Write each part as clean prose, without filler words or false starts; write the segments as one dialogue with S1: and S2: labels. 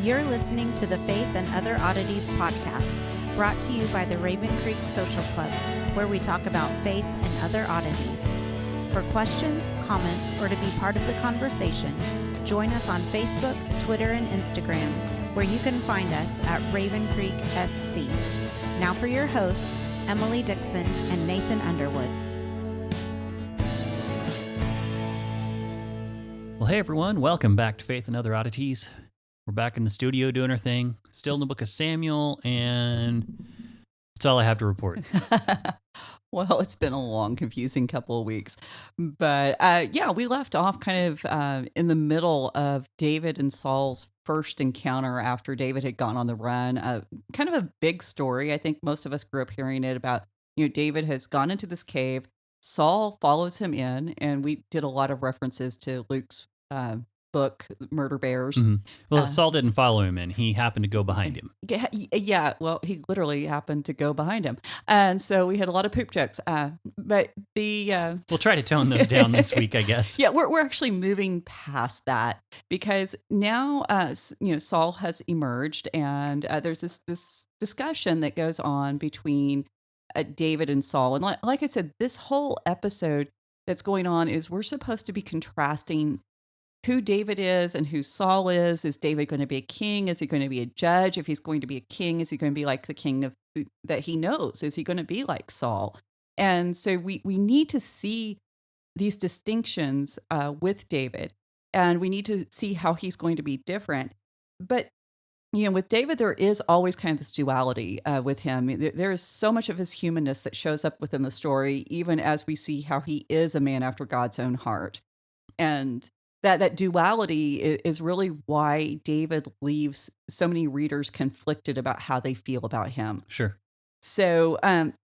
S1: You're listening to the Faith and Other Oddities podcast, brought to you by the Raven Creek Social Club, where we talk about faith and other oddities. For questions, comments, or to be part of the conversation, join us on Facebook, Twitter, and Instagram, where you can find us at Raven Creek SC. Now for your hosts, Emily Dixon and Nathan Underwood.
S2: Well, hey everyone, welcome back to Faith and Other Oddities. We're back in the studio doing our thing, still in the book of Samuel, and that's all I have to report.
S3: Well, it's been a long, confusing couple of weeks. But we left off kind of in the middle of David and Saul's first encounter after David had gone on the run. Kind of a big story. I think most of us grew up hearing it about, David has gone into this cave. Saul follows him in, and we did a lot of references to Luke's book, Murder Bears.
S2: Mm-hmm. Well, Saul didn't follow him in. He happened to go behind him.
S3: Yeah, well, he literally happened to go behind him. And so we had a lot of poop jokes. But
S2: we'll try to tone those down this week, I guess.
S3: Yeah, we're actually moving past that because now, Saul has emerged, and there's this discussion that goes on between David and Saul. And like I said, this whole episode that's going on is we're supposed to be contrasting who David is and who Saul is. Is David going to be a king? Is he going to be a judge? If he's going to be a king, is he going to be like the king that he knows? Is he going to be like Saul? And so we need to see these distinctions with David, and we need to see how he's going to be different. But with David, there is always kind of this duality with him. There is so much of his humanness that shows up within the story, even as we see how he is a man after God's own heart. And that duality is really why David leaves so many readers conflicted about how they feel about him.
S2: Sure.
S3: So,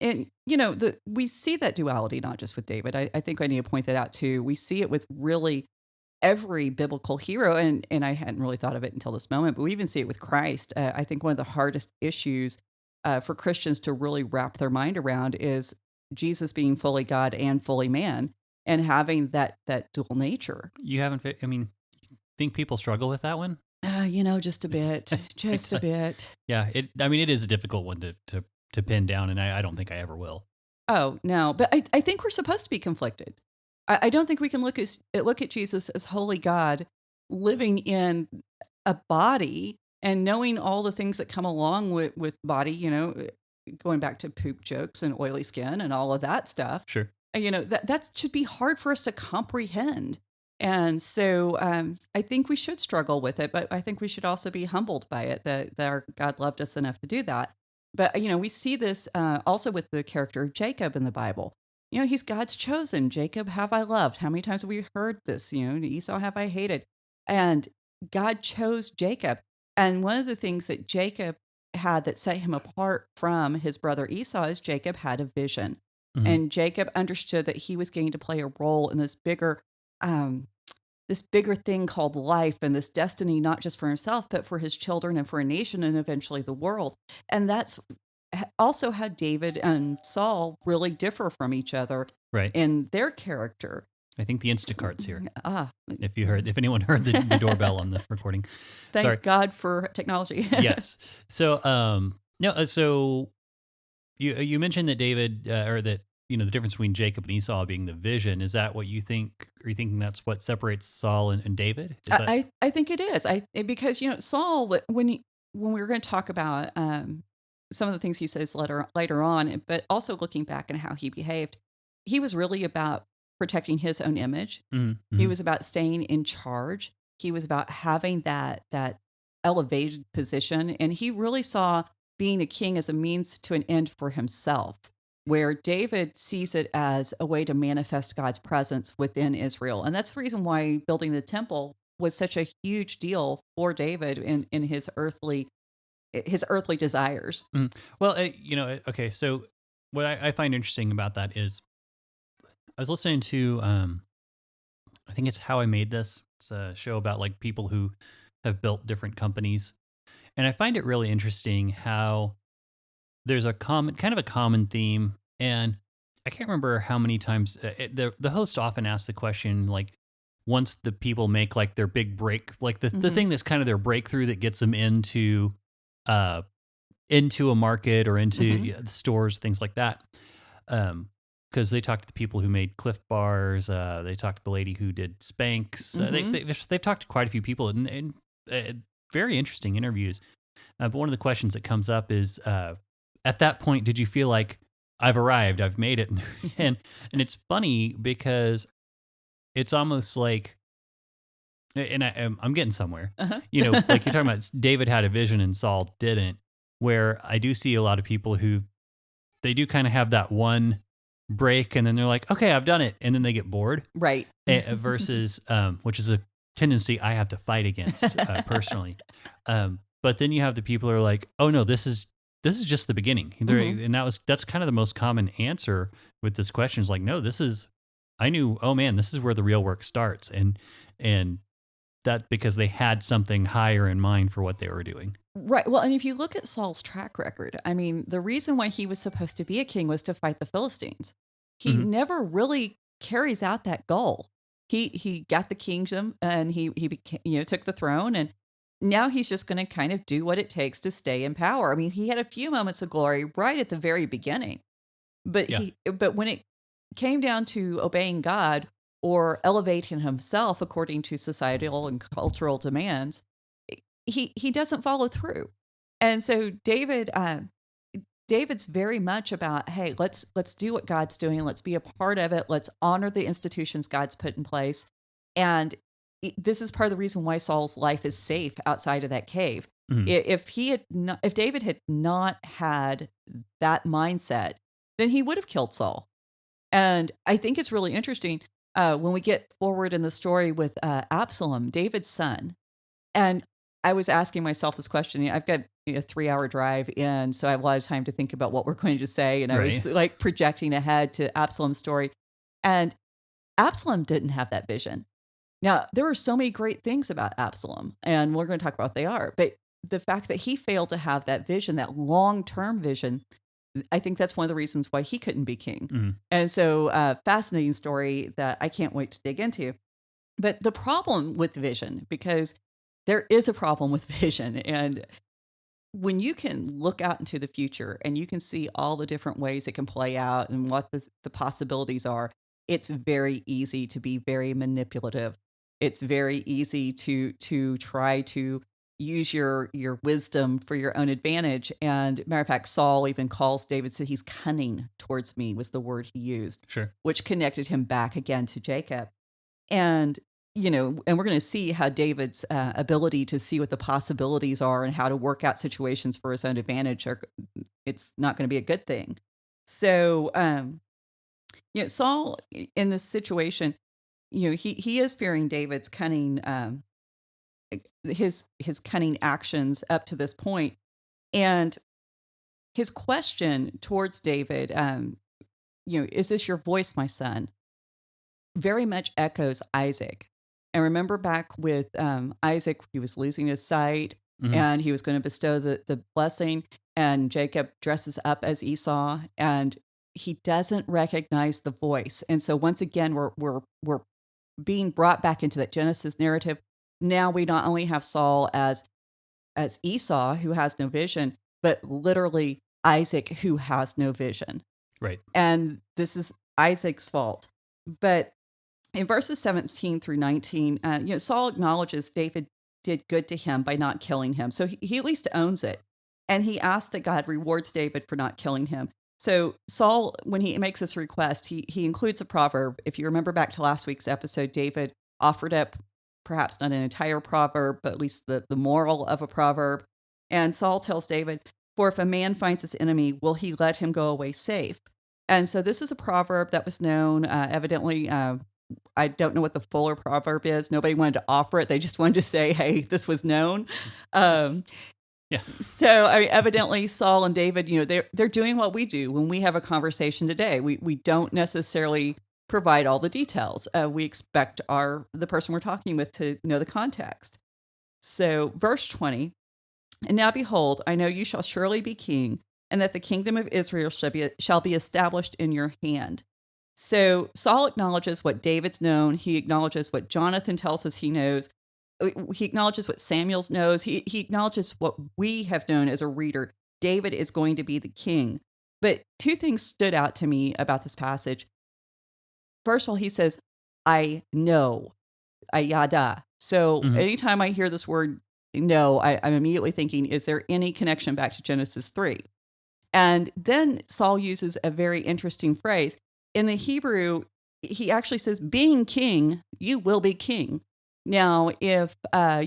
S3: we see that duality not just with David. I think I need to point that out too. We see it with really every biblical hero, and I hadn't really thought of it until this moment, but we even see it with Christ. I think one of the hardest issues for Christians to really wrap their mind around is Jesus being fully God and fully man, and having that dual nature.
S2: You haven't, think people struggle with that one?
S3: Just a bit, just a bit.
S2: Yeah, it is a difficult one to pin down, and I don't think I ever will.
S3: Oh, no, but I think we're supposed to be conflicted. I don't think we can look at Jesus as holy God living in a body and knowing all the things that come along with body, going back to poop jokes and oily skin and all of that stuff.
S2: Sure.
S3: That should be hard for us to comprehend. And so I think we should struggle with it, but I think we should also be humbled by it, that our God loved us enough to do that. But, we see this also with the character of Jacob in the Bible. He's God's chosen. Jacob have I loved. How many times have we heard this? Esau have I hated. And God chose Jacob. And one of the things that Jacob had that set him apart from his brother Esau is Jacob had a vision. Mm-hmm. And Jacob understood that he was going to play a role in this bigger thing called life, and this destiny, not just for himself, but for his children and for a nation and eventually the world. And that's also how David and Saul really differ from each other,
S2: right,
S3: in their character.
S2: I think the Instacart's here. If anyone heard the doorbell on the recording.
S3: Thank God for technology.
S2: Yes. So, so you mentioned that David, or that, the difference between Jacob and Esau being the vision. Is that what you think? Are you thinking that's what separates Saul and David?
S3: I think it is. Because Saul, when we were going to talk about some of the things he says later on, but also looking back and how he behaved, he was really about protecting his own image. Mm-hmm. He was about staying in charge. He was about having that elevated position, and he really saw being a king as a means to an end for himself, where David sees it as a way to manifest God's presence within Israel. And that's the reason why building the temple was such a huge deal for David in his earthly desires.
S2: Mm. Well, okay, so what I find interesting about that is I was listening to, I think it's How I Made This. It's a show about like people who have built different companies. And I find it really interesting how there's a common theme. And I can't remember how many times the host often asks the question, like, once the people make like their big break, like the thing that's kind of their breakthrough that gets them uh, into a market or into
S3: Mhm.
S2: the stores, things like that. Because they talked to the people who made Cliff Bars. They talked to the lady who did Spanx.
S3: Mhm.
S2: They've talked to quite a few people and very interesting interviews. But one of the questions that comes up is, at that point, did you feel like I've arrived, I've made it? And it's funny because it's almost like, I'm getting somewhere.
S3: Uh-huh.
S2: You know, like you're talking about, David had a vision and Saul didn't. Where I do see a lot of people who they do kind of have that one break, and then they're like, okay, I've done it, and then they get bored.
S3: Right.
S2: Versus, which is a tendency I have to fight against personally. But then you have the people who are like, oh no, this is just the beginning.
S3: Mhm.
S2: And that's kind of the most common answer with this question is like, no, I knew, oh man, this is where the real work starts, and that because they had something higher in mind for what they were doing.
S3: Right. Well, and if you look at Saul's track record, I mean, the reason why he was supposed to be a king was to fight the Philistines. He
S2: Hmm.
S3: never really carries out that goal. He got the kingdom and he became, took the throne, and now he's just going to kind of do what it takes to stay in power. I mean, he had a few moments of glory right at the very beginning,
S2: Yeah,
S3: but when it came down to obeying God or elevating himself according to societal and cultural demands, he doesn't follow through. And so David's very much about, hey, let's do what God's doing, let's be a part of it, let's honor the institutions God's put in place. And this is part of the reason why Saul's life is safe outside of that cave.
S2: hmm,
S3: If David had not had that mindset, then he would have killed Saul. And I think it's really interesting when we get forward in the story with Absalom, David's son. And I was asking myself this question. I've got a 3-hour drive in, so I have a lot of time to think about what we're going to say. And I
S2: right,
S3: was like projecting ahead to Absalom's story. And Absalom didn't have that vision. Now, there are so many great things about Absalom, and we're going to talk about what they are. But the fact that he failed to have that vision, that long term vision, I think that's one of the reasons why he couldn't be king.
S2: hmm,
S3: And so, fascinating story that I can't wait to dig into. But the problem with vision, because there is a problem with vision, and when you can look out into the future and you can see all the different ways it can play out and what the possibilities are, it's very easy to be very manipulative. It's very easy to try to use your wisdom for your own advantage. And matter of fact, Saul even calls David, said he's cunning towards me was the word he used,
S2: sure,
S3: which connected him back again to Jacob. And, and we're going to see how David's ability to see what the possibilities are and how to work out situations for his own advantage it's not going to be a good thing. So, Saul in this situation, he is fearing David's cunning, his cunning actions up to this point, and his question towards David, is this your voice, my son? Very much echoes Isaac. And remember back with, Isaac, he was losing his sight,
S2: hmm,
S3: and he was gonna bestow the blessing, and Jacob dresses up as Esau, and he doesn't recognize the voice. And so once again, we're being brought back into that Genesis narrative. Now we not only have Saul as Esau, who has no vision, but literally Isaac, who has no vision.
S2: right,
S3: And this is Isaac's fault. But in verses 17 through 19, Saul acknowledges David did good to him by not killing him. So he at least owns it. And he asks that God rewards David for not killing him. So Saul, when he makes this request, he includes a proverb. If you remember back to last week's episode, David offered up perhaps not an entire proverb, but at least the moral of a proverb. And Saul tells David, for if a man finds his enemy, will he let him go away safe? And so this is a proverb that was known, evidently. I don't know what the fuller proverb is. Nobody wanted to offer it. They just wanted to say, hey, this was known. Um,
S2: yeah,
S3: so evidently Saul and David, they're doing what we do when we have a conversation today. We don't necessarily provide all the details. We expect the person we're talking with to know the context. So verse 20, and now behold, I know you shall surely be king, and that the kingdom of Israel shall be established in your hand. So Saul acknowledges what David's known. He acknowledges what Jonathan tells us he knows. He acknowledges what Samuel knows. He acknowledges what we have known as a reader. David is going to be the king. But two things stood out to me about this passage. First of all, he says, I know, ayada. So
S2: Hmm.
S3: anytime I hear this word know, I'm immediately thinking, is there any connection back to Genesis 3? And then Saul uses a very interesting phrase. In the Hebrew, he actually says, being king, you will be king. Now, if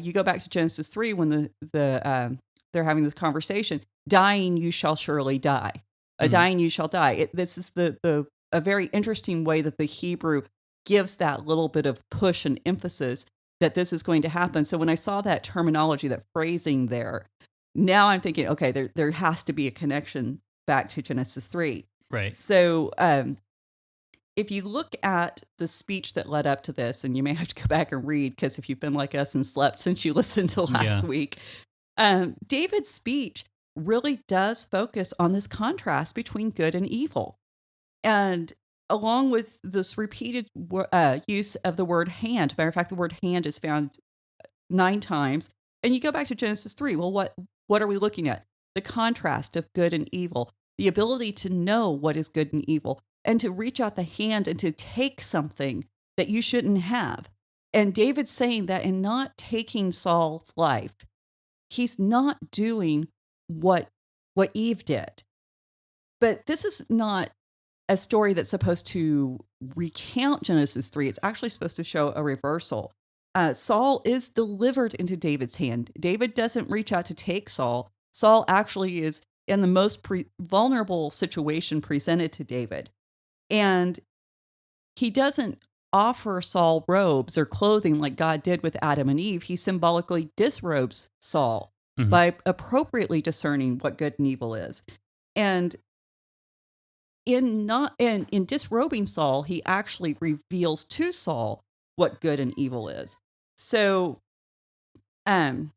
S3: you go back to Genesis 3, when they're having this conversation, dying, you shall surely die.
S2: Hmm.
S3: Dying, you shall die. This is a very interesting way that the Hebrew gives that little bit of push and emphasis that this is going to happen. So when I saw that terminology, that phrasing there, now I'm thinking, okay, there has to be a connection back to Genesis 3.
S2: Right.
S3: So if you look at the speech that led up to this, and you may have to go back and read, because if you've been like us and slept since you listened to last
S2: Yeah.
S3: week, David's speech really does focus on this contrast between good and evil. And along with this repeated use of the word hand, matter of fact, the word hand is found 9 times. And you go back to Genesis 3. Well, what are we looking at? The contrast of good and evil, the ability to know what is good and evil, and to reach out the hand and to take something that you shouldn't have. And David's saying that in not taking Saul's life, he's not doing what Eve did. But this is not a story that's supposed to recount Genesis 3. It's actually supposed to show a reversal. Saul is delivered into David's hand. David doesn't reach out to take Saul. Saul actually is in the most vulnerable situation presented to David. And he doesn't offer Saul robes or clothing like God did with Adam and Eve. He symbolically disrobes Saul
S2: Hmm.
S3: by appropriately discerning what good and evil is. And in disrobing Saul, he actually reveals to Saul what good and evil is. So, um,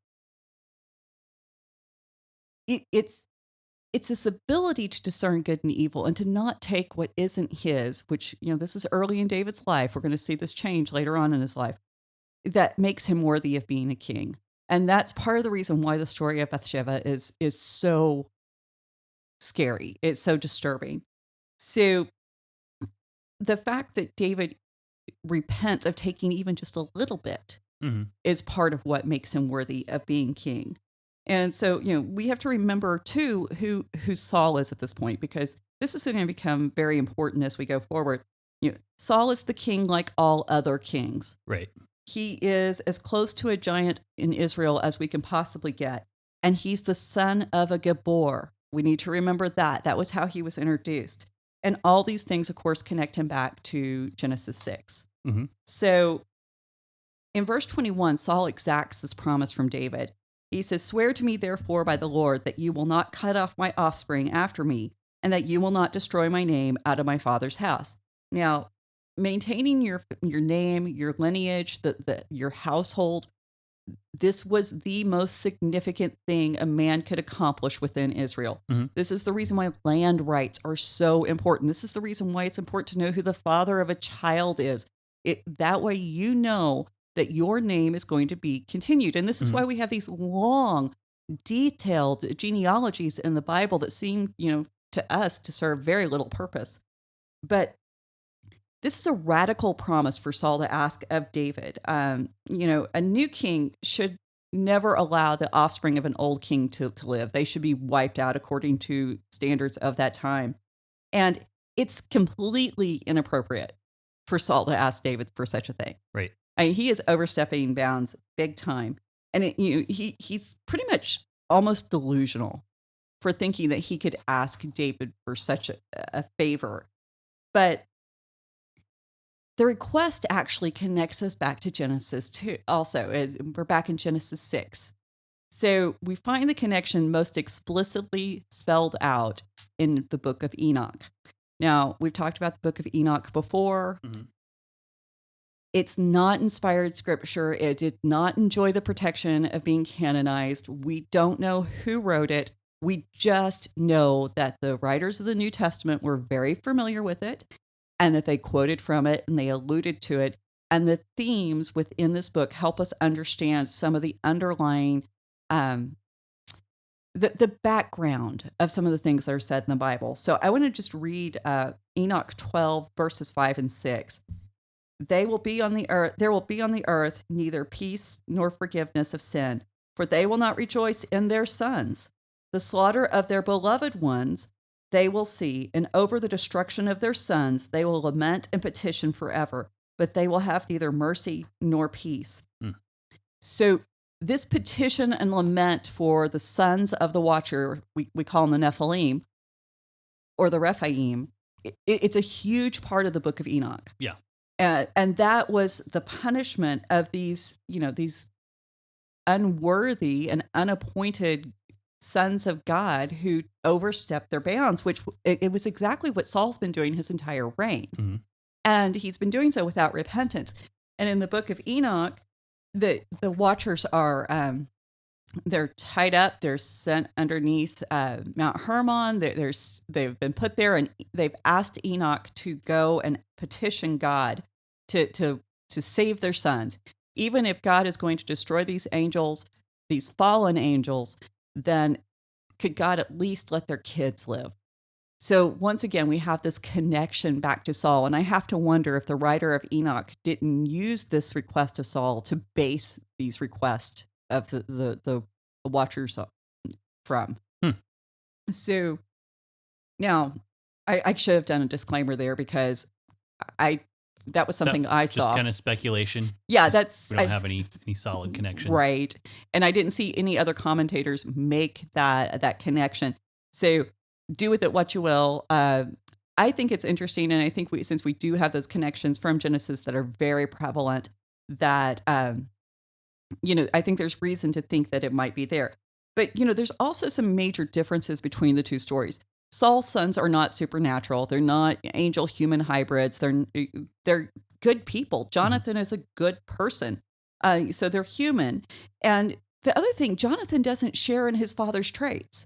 S3: it's this ability to discern good and evil and to not take what isn't his. Which, this is early in David's life. We're going to see this change later on in his life. That makes him worthy of being a king, and that's part of the reason why the story of Bathsheba is so scary. It's so disturbing. So the fact that David repents of taking even just a little bit
S2: Hmm.
S3: is part of what makes him worthy of being king. And so, we have to remember too who Saul is at this point, because this is going to become very important as we go forward. Saul is the king like all other kings.
S2: Right.
S3: He is as close to a giant in Israel as we can possibly get, and he's the son of a Gabor. We need to remember that. That was how he was introduced. And all these things, of course, connect him back to Genesis 6.
S2: Hmm.
S3: So in verse 21, Saul exacts this promise from David. He says, swear to me, therefore, by the Lord, that you will not cut off my offspring after me, and that you will not destroy my name out of my father's house. Now, maintaining your name, your lineage, your household, this was the most significant thing a man could accomplish within Israel.
S2: Hmm.
S3: This is the reason why land rights are so important. This is the reason why it's important to know who the father of a child is. That way you know that your name is going to be continued. And this is
S2: Hmm.
S3: why we have these long, detailed genealogies in the Bible that seem, to us to serve very little purpose. But this is a radical promise for Saul to ask of David. A new king should never allow the offspring of an old king to live. They should be wiped out according to standards of that time. And it's completely inappropriate for Saul to ask David for such a thing.
S2: Right.
S3: He is overstepping bounds big time. And he's pretty much almost delusional for thinking that he could ask David for such a favor. But the request actually connects us back to Genesis 2 also. We're back in Genesis 6. So we find the connection most explicitly spelled out in the book of Enoch. Now, we've talked about the book of Enoch before.
S2: Hmm.
S3: It's not inspired scripture. It did not enjoy the protection of being canonized. We don't know who wrote it. We just know that the writers of the New Testament were very familiar with it. and that they quoted from it and they alluded to it. And the themes within this book help us understand some of the underlying, um, the background of some of the things that are said in the Bible. So I want to just read Enoch 12, verses 5 and 6. They will be on the earth, there will be on the earth neither peace nor forgiveness of sin, for they will not rejoice in their sons. The slaughter of their beloved ones they will see, and over the destruction of their sons they will lament and petition forever, but they will have neither mercy nor peace.
S2: Hmm.
S3: So this petition and lament for the sons of the Watcher, we call them the Nephilim or the Rephaim, it's a huge part of the book of Enoch.
S2: Yeah.
S3: And that was the punishment of these, these unworthy and unappointed sons of God who overstepped their bounds, which it was exactly what Saul's been doing his entire reign.
S2: Mm-hmm.
S3: And he's been doing so without repentance. And in the book of Enoch, the Watchers are, they're tied up. They're sent underneath Mount Hermon. They've been put there, and they've asked Enoch to go and petition God to save their sons. Even if God is going to destroy these angels, these fallen angels, then could God at least let their kids live? So once again, we have this connection back to Saul, and I have to wonder if the writer of Enoch didn't use this request of Saul to base these requests of the Watchers from. So now I should have done a disclaimer there because that was something I saw.
S2: Just kind of speculation.
S3: Yeah,
S2: we don't have any solid connections.
S3: Right. And I didn't see any other commentators make that connection. So do with it what you will. I think it's interesting, and I think since we do have those connections from Genesis that are very prevalent, that I think there's reason to think that it might be there. But there's also some major differences between the two stories. Saul's sons are not supernatural. They're not angel-human hybrids. They're good people. Jonathan is a good person. So they're human. And the other thing, Jonathan doesn't share in his father's traits.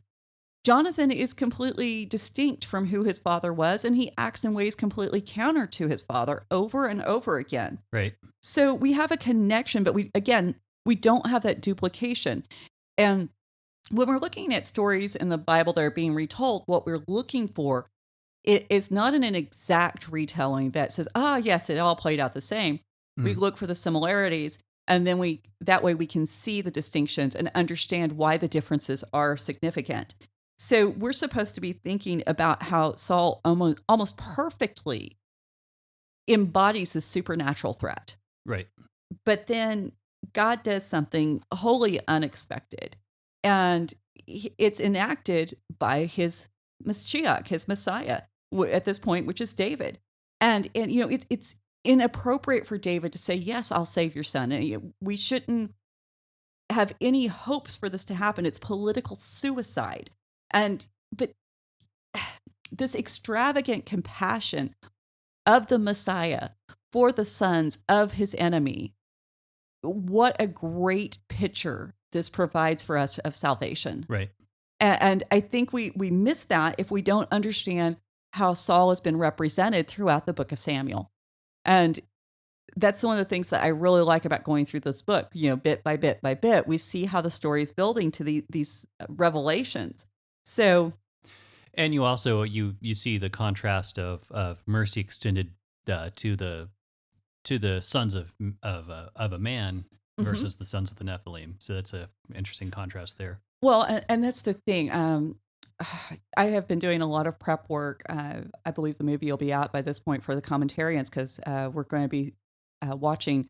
S3: Jonathan is completely distinct from who his father was, and he acts in ways completely counter to his father over and over again.
S2: Right.
S3: So we have a connection, but we don't have that duplication. And when we're looking at stories in the Bible that are being retold, what we're looking for is not an exact retelling that says, yes, it all played out the same. We look for the similarities, and then that way we can see the distinctions and understand why the differences are significant. So we're supposed to be thinking about how Saul almost perfectly embodies the supernatural threat.
S2: Right.
S3: But then God does something wholly unexpected. And it's enacted by his Mashiach, his Messiah, at this point, which is David. And it's inappropriate for David to say, yes, I'll save your son. And we shouldn't have any hopes for this to happen. It's political suicide. But this extravagant compassion of the Messiah for the sons of his enemy, what a great picture this provides for us of salvation.
S2: Right.
S3: And I think we miss that if we don't understand how Saul has been represented throughout the book of Samuel. And that's one of the things that I really like about going through this book. Bit by bit by bit, we see how the story is building to these revelations. So,
S2: and you also you see the contrast of mercy extended to the sons of a man versus the sons of the Nephilim. So that's an interesting contrast there.
S3: Well, and that's the thing. I have been doing a lot of prep work. I believe the movie will be out by this point for the commentarians because we're going to be watching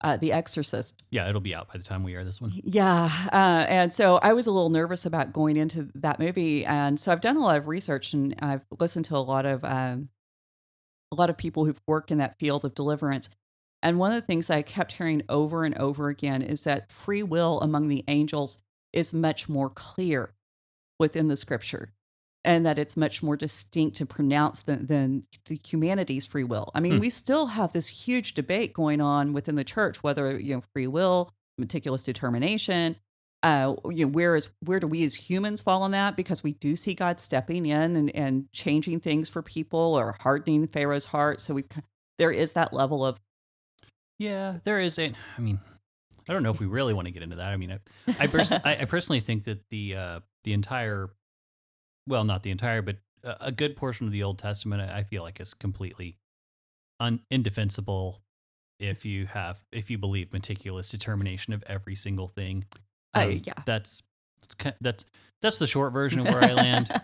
S3: The Exorcist.
S2: Yeah, it'll be out by the time we air this one.
S3: Yeah. And so I was a little nervous about going into that movie. And so I've done a lot of research, and I've listened to a lot of people who've worked in that field of deliverance. And one of the things that I kept hearing over and over again is that free will among the angels is much more clear within the scripture, and that it's much more distinct and pronounced than the humanity's free will. I mean, we still have this huge debate going on within the church, whether, free will, meticulous determination. Where do we as humans fall on that? Because we do see God stepping in and changing things for people or hardening Pharaoh's heart. So there is that level of
S2: Yeah, there is a. I mean, I don't know if we really want to get into that. I mean, I personally think that the entire, well, not the entire, but a good portion of the Old Testament, I feel like is completely indefensible if you believe meticulous determination of every single thing.
S3: yeah.
S2: That's the short version of where I land.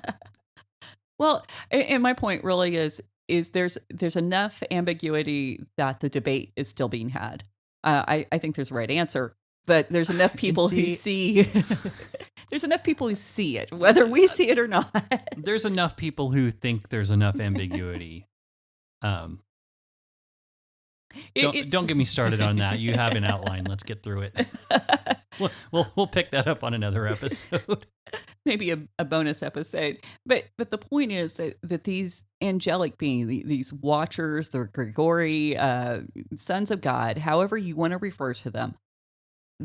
S3: Well, and my point really is there's enough ambiguity that the debate is still being had. I think there's a right answer, but there's enough people who see there's enough people who see it, whether we see it or not.
S2: There's enough people who think there's enough ambiguity. Don't get me started on that. You have an outline. Let's get through it. We'll pick that up on another episode.
S3: Maybe a bonus episode. But the point is that these angelic beings, these watchers, the Grigori, sons of God, however you want to refer to them,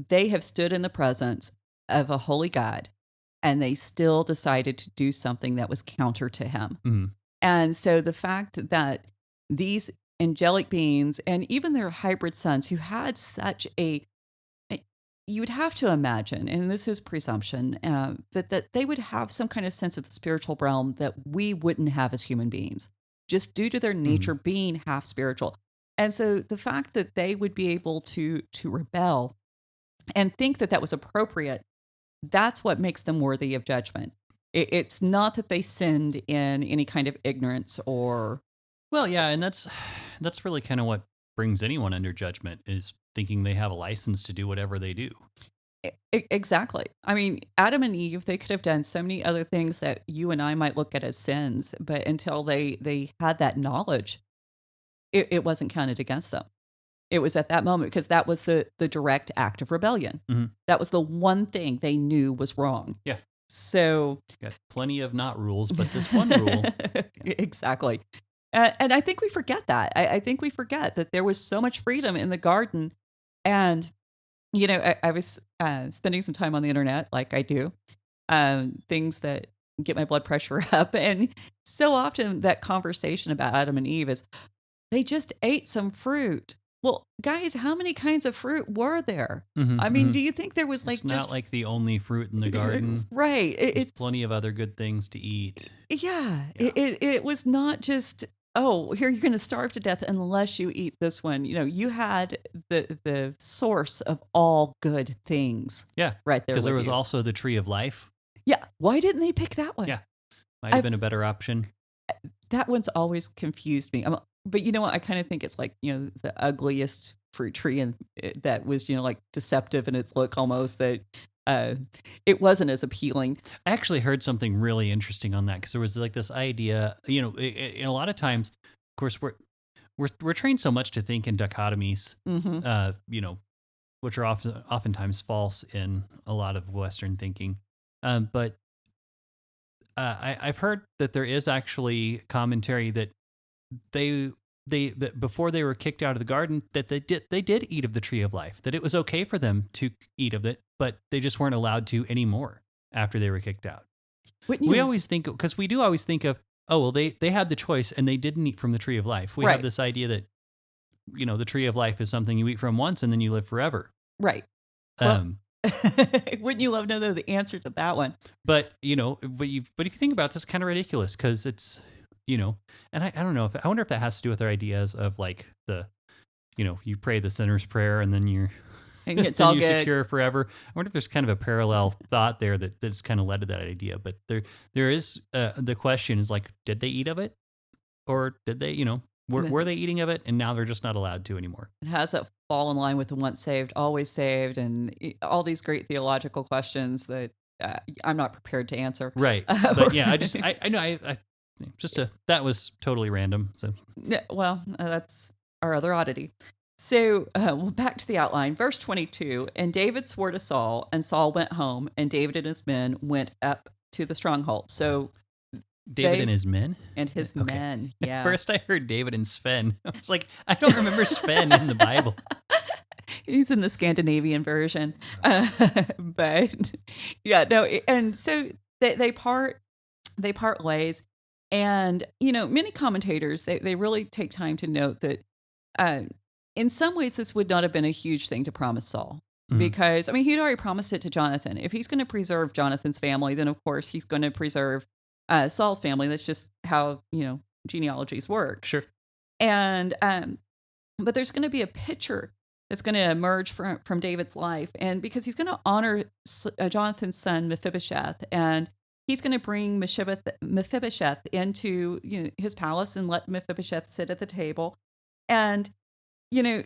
S3: they have stood in the presence of a holy God, and they still decided to do something that was counter to him.
S2: Mm.
S3: And so the fact that these angelic beings and even their hybrid sons who had such you would have to imagine, and this is presumption, that they would have some kind of sense of the spiritual realm that we wouldn't have as human beings, just due to their nature being half spiritual. And so the fact that they would be able to rebel and think that was appropriate, that's what makes them worthy of judgment. It's not that they sinned in any kind of ignorance or...
S2: Well, yeah, and that's really kind of what brings anyone under judgment, is thinking they have a license to do whatever they do.
S3: Exactly. I mean, Adam and Eve, they could have done so many other things that you and I might look at as sins, but until they had that knowledge, it wasn't counted against them. It was at that moment, because that was the direct act of rebellion.
S2: Mm-hmm.
S3: That was the one thing they knew was wrong.
S2: Yeah.
S3: So...
S2: Got plenty of not rules, but this one rule. Yeah.
S3: Exactly. And I think we forget that. I think we forget that there was so much freedom in the garden. And, I was spending some time on the internet, like I do, things that get my blood pressure up. And so often that conversation about Adam and Eve is, they just ate some fruit. Well, guys, how many kinds of fruit were there?
S2: Mm-hmm,
S3: I mean, do you think there was
S2: it's not like the only fruit in the garden?
S3: Right.
S2: There's plenty of other good things to eat.
S3: Yeah. It was not just, oh, here you're going to starve to death unless you eat this one. You had the source of all good things.
S2: Yeah.
S3: Right there.
S2: Because there was also the tree of life.
S3: Yeah. Why didn't they pick that one?
S2: Yeah. Might have been a better option.
S3: That one's always confused me. But you know what? I kind of think it's like, the ugliest fruit tree, and that was, like deceptive in its look almost, that it wasn't as appealing.
S2: I actually heard something really interesting on that, because there was like this idea, a lot of times, of course, we're trained so much to think in dichotomies, which are oftentimes false in a lot of Western thinking. But I've heard that there is actually commentary that that before they were kicked out of the garden, that they did eat of the tree of life, that it was okay for them to eat of it, but they just weren't allowed to anymore after they were kicked out. We always think, because we do always think of, oh, well, they had the choice and they didn't eat from the tree of life. We have this idea that, the tree of life is something you eat from once and then you live forever.
S3: Right. Well, wouldn't you love to know the answer to that one?
S2: But, but if you think about this, it's kind of ridiculous, because it's, and I don't know, I wonder if that has to do with our ideas of like you pray the sinner's prayer and then you're secure forever. I wonder if there's kind of a parallel thought there that's kind of led to that idea. But there is the question is like, did they eat of it, or did they, were they eating of it and now they're just not allowed to anymore?
S3: It has that fall in line with the once saved, always saved, and all these great theological questions that I'm not prepared to answer.
S2: Right. But yeah, I know that was totally random. So
S3: well, that's our other oddity. So back to the outline. Verse 22, and David swore to Saul, and Saul went home, and David and his men went up to the stronghold. So
S2: David and his men?
S3: And his men, yeah.
S2: At first I heard David and Sven. I was like, I don't remember Sven in the Bible.
S3: He's in the Scandinavian version. But yeah, no, and so they part ways. And, many commentators, they really take time to note that uh, in some ways, this would not have been a huge thing to promise Saul.
S2: Mhm.
S3: Because, I mean, he'd already promised it to Jonathan. If he's going to preserve Jonathan's family, then of course he's going to preserve Saul's family. That's just how, genealogies work.
S2: Sure.
S3: And, but there's going to be a picture that's going to emerge from David's life. And because he's going to honor Jonathan's son, Mephibosheth, and he's going to bring Mephibosheth into his palace and let Mephibosheth sit at the table. And, you know,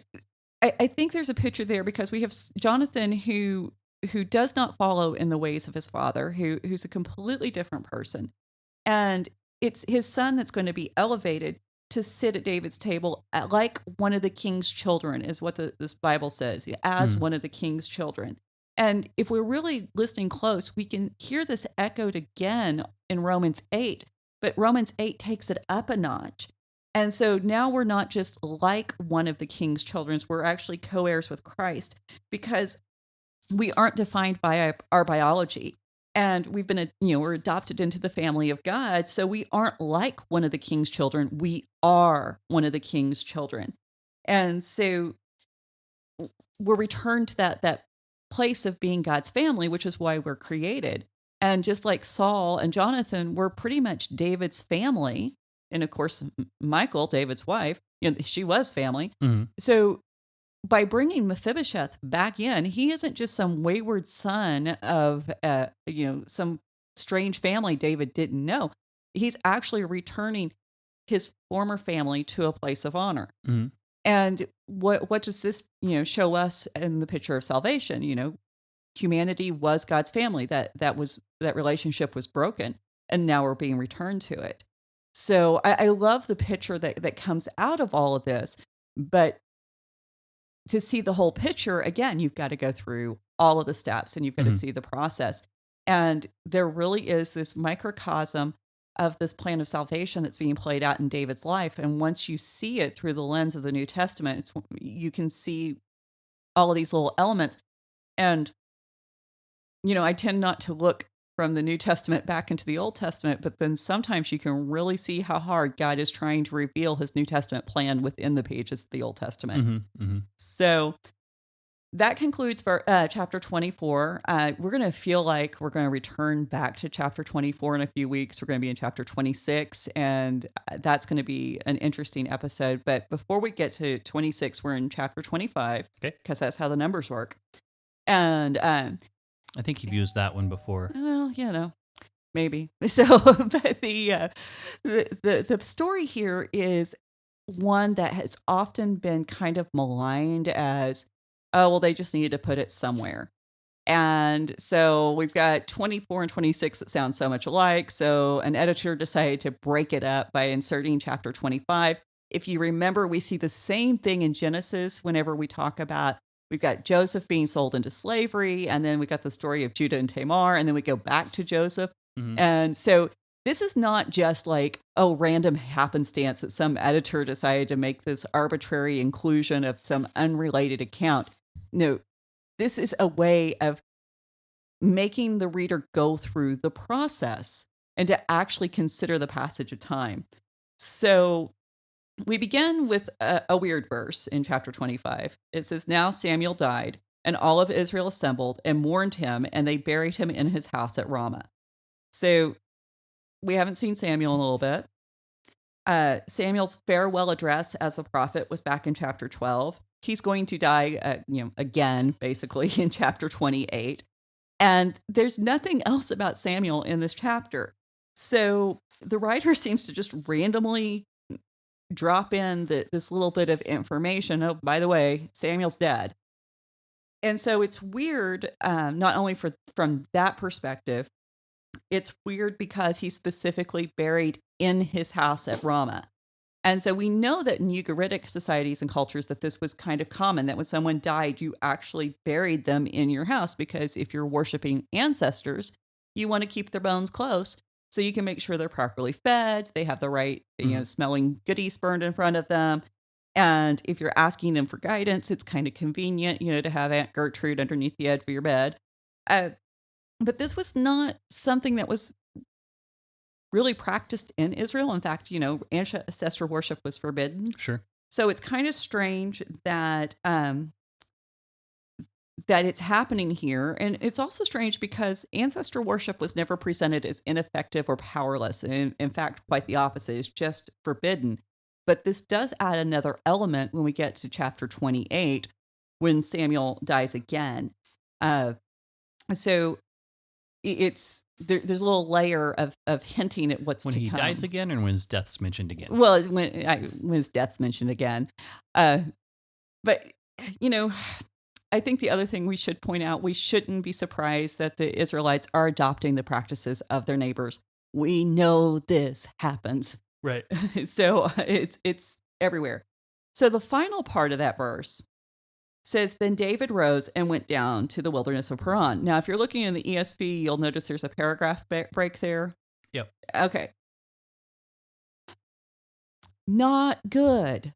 S3: I think there's a picture there because we have Jonathan who does not follow in the ways of his father, who's a completely different person. And it's his son that's going to be elevated to sit at David's table like one of the king's children, is what this Bible says, as
S2: Mhm.
S3: one of the king's children. And if we're really listening close, we can hear this echoed again in Romans 8, but Romans 8 takes it up a notch. And so now we're not just like one of the king's children, we're actually co heirs with Christ because we aren't defined by our biology. And we've been, we're adopted into the family of God. So we aren't like one of the king's children. We are one of the king's children. And so we're returned to that place of being God's family, which is why we're created. And just like Saul and Jonathan, we're pretty much David's family. And of course, Michael, David's wife, she was family.
S2: Mhm.
S3: So by bringing Mephibosheth back in, he isn't just some wayward son of, some strange family David didn't know. He's actually returning his former family to a place of honor.
S2: Mhm.
S3: And what does this, show us in the picture of salvation? Humanity was God's family. That relationship was broken, and now we're being returned to it. So I love the picture that comes out of all of this, but to see the whole picture, again, you've got to go through all of the steps and you've got to
S2: Mhm.
S3: see the process. And there really is this microcosm of this plan of salvation that's being played out in David's life. And once you see it through the lens of the New Testament, you can see all of these little elements. And, I tend not to look from the New Testament back into the Old Testament, but then sometimes you can really see how hard God is trying to reveal his New Testament plan within the pages of the Old Testament.
S2: Mhm. Mhm.
S3: So that concludes for chapter 24. We're going to feel like we're going to return back to chapter 24 in a few weeks. We're going to be in chapter 26, and that's going to be an interesting episode. But before we get to 26, we're in chapter 25
S2: Okay.
S3: because that's how the numbers work. And,
S2: I think you've used that one before.
S3: well, maybe. So, but the story here is one that has often been kind of maligned as, oh, well, they just needed to put it somewhere. And so we've got 24 and 26 that sound so much alike. So an editor decided to break it up by inserting chapter 25. If you remember, we see the same thing in Genesis whenever we talk about we've got Joseph being sold into slavery, and then we got the story of Judah and Tamar, and then we go back to Joseph.
S2: Mhm.
S3: And so this is not just like, oh, random happenstance that some editor decided to make this arbitrary inclusion of some unrelated account. No, this is a way of making the reader go through the process and to actually consider the passage of time. So we begin with a weird verse in chapter 25. It says, "Now Samuel died, and all of Israel assembled and mourned him, and they buried him in his house at Ramah." So we haven't seen Samuel in a little bit. Samuel's farewell address as the prophet was back in chapter 12. He's going to die, again, basically in chapter 28. And there's nothing else about Samuel in this chapter. So the writer seems to just randomly drop in this little bit of information. Oh, by the way, Samuel's dead. And so it's weird, not only from that perspective, it's weird because he's specifically buried in his house at Ramah. And so we know that in Ugaritic societies and cultures that this was kind of common, that when someone died, you actually buried them in your house because if you're worshiping ancestors, you want to keep their bones close so you can make sure they're properly fed, they have the right,
S2: Mhm.
S3: smelling goodies burned in front of them. And if you're asking them for guidance, it's kind of convenient, to have Aunt Gertrude underneath the edge of your bed. Uh, but this was not something that was really practiced in Israel. In fact, ancestor worship was forbidden.
S2: Sure.
S3: So it's kind of strange that it's happening here. And it's also strange because ancestor worship was never presented as ineffective or powerless. In fact, quite the opposite. It's just forbidden. But this does add another element when we get to chapter 28, when Samuel dies again. So there's a little layer of hinting at what's
S2: when
S3: to
S2: he
S3: come.
S2: dies again, and when his death's mentioned again.
S3: Well, when his death's mentioned again. But, I think the other thing we should point out, we shouldn't be surprised that the Israelites are adopting the practices of their neighbors. We know this happens.
S2: Right.
S3: So it's everywhere. So the final part of that verse says, then David rose and went down to the wilderness of Paran. Now, if you're looking in the ESV, you'll notice there's a paragraph break there.
S2: Yep.
S3: Okay. Not good.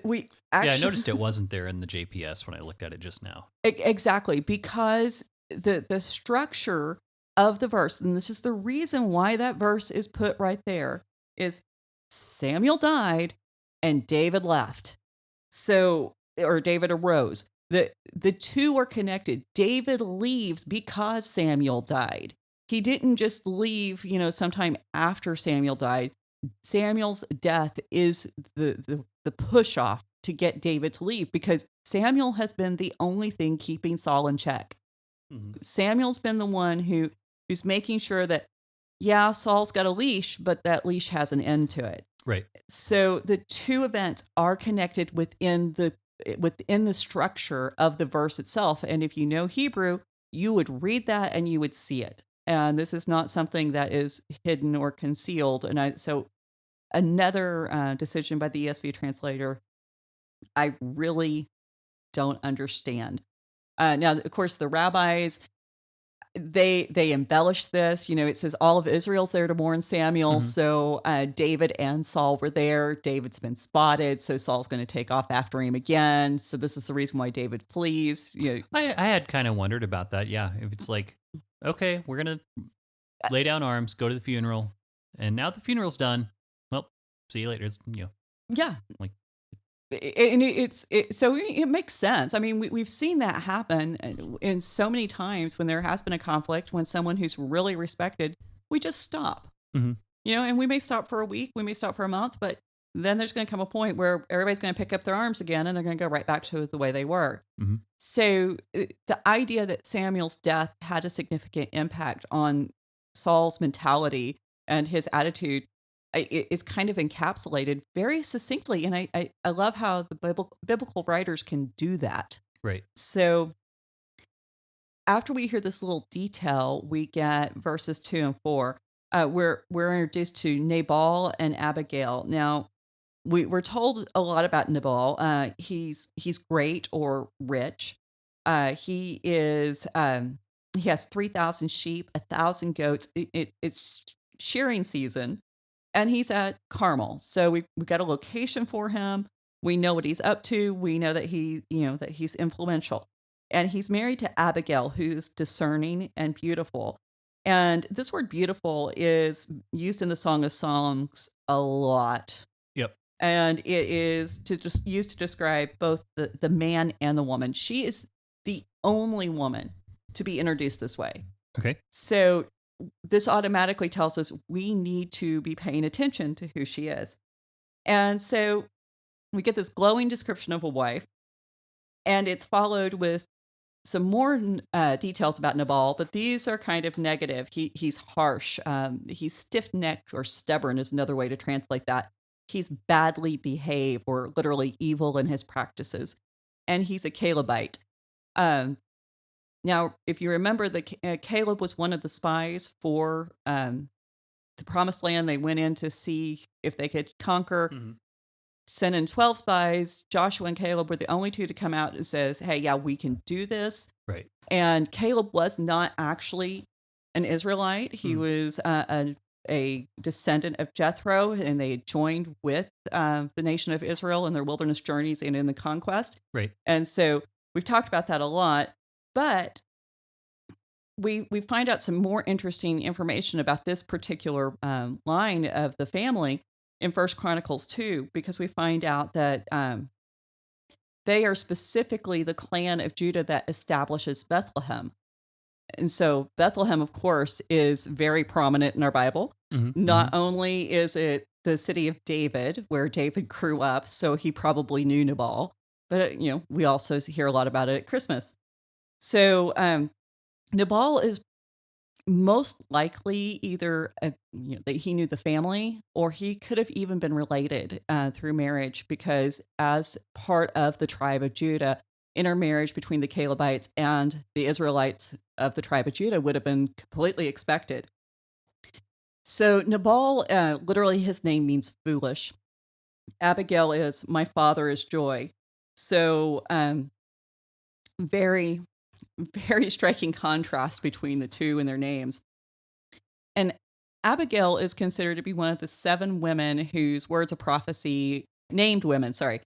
S3: We actually,
S2: yeah, I noticed it wasn't there in the JPS when I looked at it just now.
S3: Exactly, because the structure of the verse, and this is the reason why that verse is put right there, is Samuel died and David left. So, or David arose. The two are connected. David leaves because Samuel died. He didn't just leave, sometime after Samuel died. Samuel's death is the push off to get David to leave, because Samuel has been the only thing keeping Saul in check. Mm-hmm. Samuel's been the one who's making sure that, yeah, Saul's got a leash, but that leash has an end to it.
S2: Right.
S3: So the two events are connected within the structure of the verse itself. And if you know Hebrew, you would read that and you would see it. And this is not something that is hidden or concealed. And so another decision by the ESV translator, I really don't understand. Now, of course, the rabbis, they embellish this. It says all of Israel's there to mourn Samuel. Mm-hmm. So David and Saul were there. David's been spotted, so Saul's going to take off after him again. So this is the reason why David flees.
S2: I had kind of wondered about that. Yeah, if it's like, okay, we're going to lay down arms, go to the funeral, and now the funeral's done. Well, see you later. It's,
S3: yeah.
S2: Like,
S3: and so it makes sense. I mean, we've seen that happen in so many times when there has been a conflict, when someone who's really respected, we just stop. Mm-hmm. And we may stop for a week, we may stop for a month, but then there's going to come a point where everybody's going to pick up their arms again and they're going to go right back to the way they were. Mm-hmm. So the idea that Samuel's death had a significant impact on Saul's mentality and his attitude is kind of encapsulated very succinctly. And I love how the biblical writers can do that.
S2: Right.
S3: So after we hear this little detail, we get verses 2 and 4. We're introduced to Nabal and Abigail. Now, we're told a lot about Nabal. He's great or rich. He has 3,000 sheep, 1,000 goats. It's shearing season. And he's at Carmel. So we got a location for him. We know what he's up to. We know that he's influential. And he's married to Abigail, who's discerning and beautiful. And this word beautiful is used in the Song of Songs a lot.
S2: Yep.
S3: And it is used to describe both the man and the woman. She is the only woman to be introduced this way.
S2: Okay.
S3: So this automatically tells us we need to be paying attention to who she is. And so we get this glowing description of a wife, and it's followed with some more details about Nabal, but these are kind of negative. He's harsh. He's stiff-necked, or stubborn is another way to translate that. He's badly behaved, or literally evil in his practices. And he's a Calebite. Now, if you remember, Caleb was one of the spies for the Promised Land. They went in to see if they could conquer. Mm-hmm. Sent in 12 spies. Joshua and Caleb were the only two to come out and says, hey, yeah, we can do this.
S2: Right.
S3: And Caleb was not actually an Israelite. He was a a descendant of Jethro, and they had joined with the nation of Israel in their wilderness journeys and in the conquest.
S2: Right.
S3: And so we've talked about that a lot, but we find out some more interesting information about this particular line of the family in First Chronicles 2, because we find out that they are specifically the clan of Judah that establishes Bethlehem. And so Bethlehem, of course, is very prominent in our Bible.
S2: Hmm.
S3: Not only is it the city of David, where David grew up, so he probably knew Nabal, but we also hear a lot about it at Christmas. So Nabal is most likely either that he knew the family, or he could have even been related through marriage, because as part of the tribe of Judah, intermarriage between the Calebites and the Israelites of the tribe of Judah would have been completely expected. So Nabal, literally his name means foolish. Abigail is my father is joy. So very, very striking contrast between the two in their names. And Abigail is considered to be one of the 7 women whose words of prophecy, named women, sorry,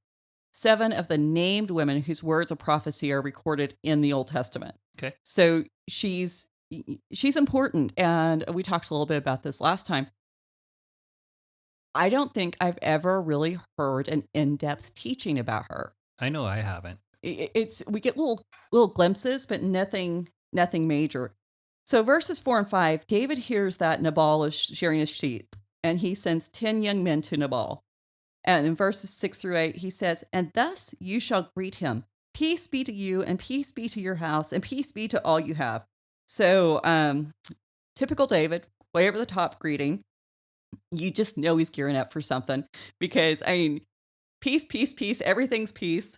S3: 7 of the named women whose words of prophecy are recorded in the Old Testament.
S2: Okay.
S3: So she's important, and we talked a little bit about this last time. I don't think I've ever really heard an in-depth teaching about her.
S2: I know I haven't.
S3: It's we get little glimpses, but nothing major. So verses 4 and 5, David hears that Nabal is shearing his sheep, and he sends 10 young men to Nabal. And in verses 6 through 8, he says, "And thus you shall greet him. Peace be to you, and peace be to your house, and peace be to all you have." So typical David, way over the top greeting. You just know he's gearing up for something, because peace, peace, peace, everything's peace.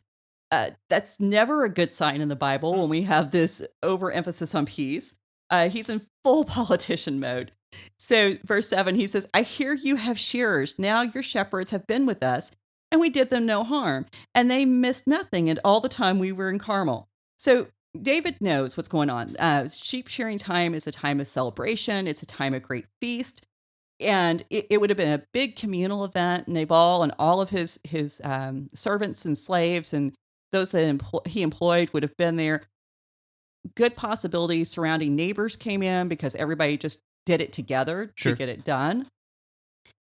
S3: That's never a good sign in the Bible when we have this overemphasis on peace. He's in full politician mode. So verse 7, he says, "I hear you have shearers. Now your shepherds have been with us, and we did them no harm, and they missed nothing and all the time we were in Carmel." So David knows what's going on. Sheep shearing time is a time of celebration. It's a time of great feast. And it would have been a big communal event. Nabal and all of his servants and slaves and those that he employed would have been there. Good possibilities surrounding neighbors came in, because everybody just did it together
S2: Sure.
S3: to get it done.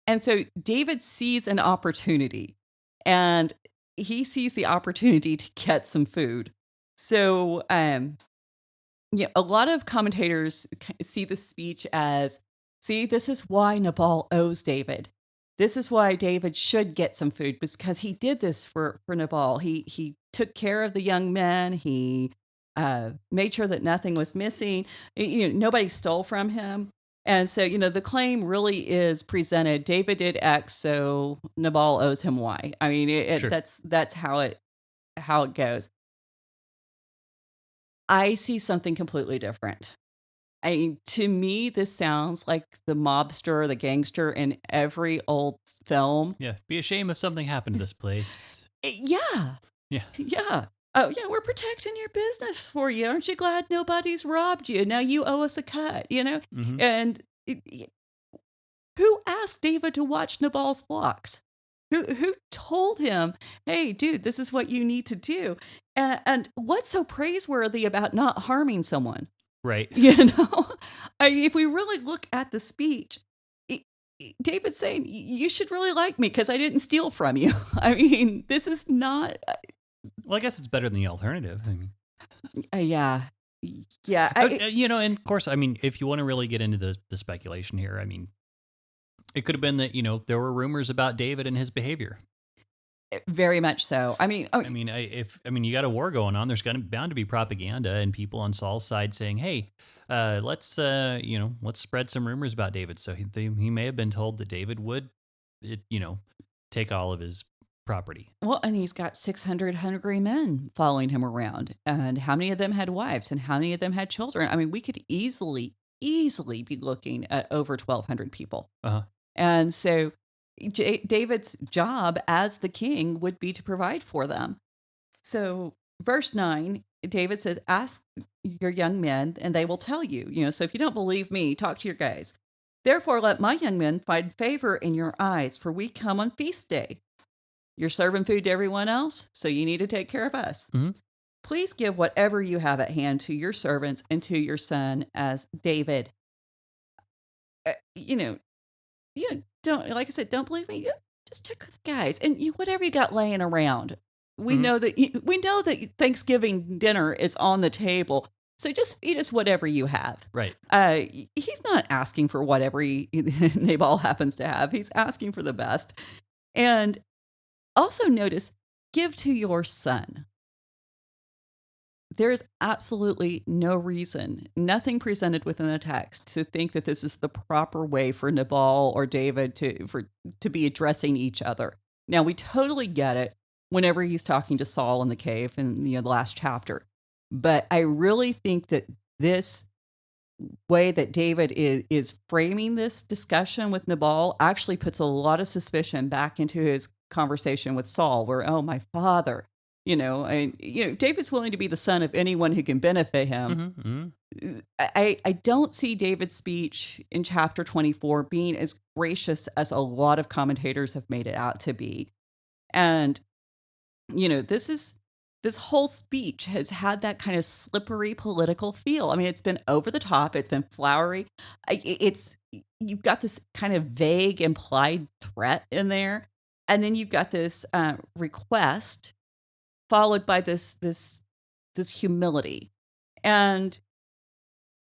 S3: And so David sees an opportunity, and he sees the opportunity to get some food. So a lot of commentators see the speech as, see, this is why Nabal owes David. This is why David should get some food, because he did this for Nabal. He took care of the young men. He made sure that nothing was missing. Nobody stole from him. And so, the claim really is presented. David did X, so Nabal owes him Y. I mean,
S2: Sure.
S3: that's how it goes. I see something completely different. To me, this sounds like the mobster, the gangster in every old film.
S2: Yeah. Be a shame if something happened to this place.
S3: Yeah.
S2: Yeah.
S3: Yeah. Oh, yeah, we're protecting your business for you. Aren't you glad nobody's robbed you? Now you owe us a cut,
S2: Hmm.
S3: And who asked David to watch Nabal's flocks? Who told him, "Hey, dude, this is what you need to do"? And what's so praiseworthy about not harming someone?
S2: Right.
S3: If we really look at the speech, David's saying, "You should really like me because I didn't steal from you." I mean, this is not.
S2: Well, I guess it's better than the alternative. I mean,
S3: Yeah, yeah.
S2: and of course, I mean, if you want to really get into the speculation here, I mean, it could have been that there were rumors about David and his behavior.
S3: Very much so. I mean,
S2: I mean, you got a war going on. There's bound to be propaganda and people on Saul's side saying, "Hey, let's spread some rumors about David." So he may have been told that David would, take all of his property.
S3: well, and he's got 600 hungry men following him around, and how many of them had wives, and how many of them had children? I mean, we could easily be looking at over 1,200 people.
S2: Uh-huh.
S3: And so David's job as the king would be to provide for them. So verse 9, David says, "Ask your young men and they will tell you." So if you don't believe me, talk to your guys. Therefore, let my young men find favor in your eyes, for we come on feast day. You're serving food to everyone else, so you need to take care of us.
S2: Mhm.
S3: Please give whatever you have at hand to your servants and to your son as David. You know, don't, like I said, don't believe me. Just check with the guys and whatever you got laying around.
S2: Mhm.
S3: We know that Thanksgiving dinner is on the table, so just feed us whatever you have.
S2: Right.
S3: He's not asking for whatever Nabal happens to have. He's asking for the best. And also notice, give to your son. There is absolutely no reason, nothing presented within the text to think that this is the proper way for Nabal or David to be addressing each other. Now we totally get it whenever he's talking to Saul in the cave in the last chapter. But I really think that this way that David is framing this discussion with Nabal actually puts a lot of suspicion back into his conversation with Saul, where, oh, my father, David's willing to be the son of anyone who can benefit him.
S2: Mhm. Mhm.
S3: I don't see David's speech in chapter 24 being as gracious as a lot of commentators have made it out to be. And this whole speech has had that kind of slippery political feel. I mean, it's been over the top, it's been flowery. It's you've got this kind of vague implied threat in there, and then you've got this request followed by this humility. And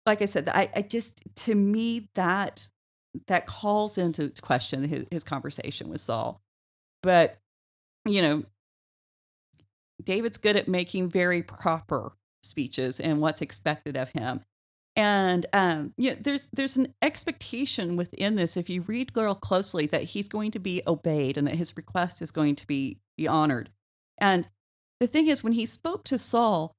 S3: like I said, I just to me that calls into question his conversation with Saul. But you know, David's good at making very proper speeches and what's expected of him. And there's an expectation within this, if you read real closely, that he's going to be obeyed and that his request is going to be honored. And the thing is, when he spoke to Saul,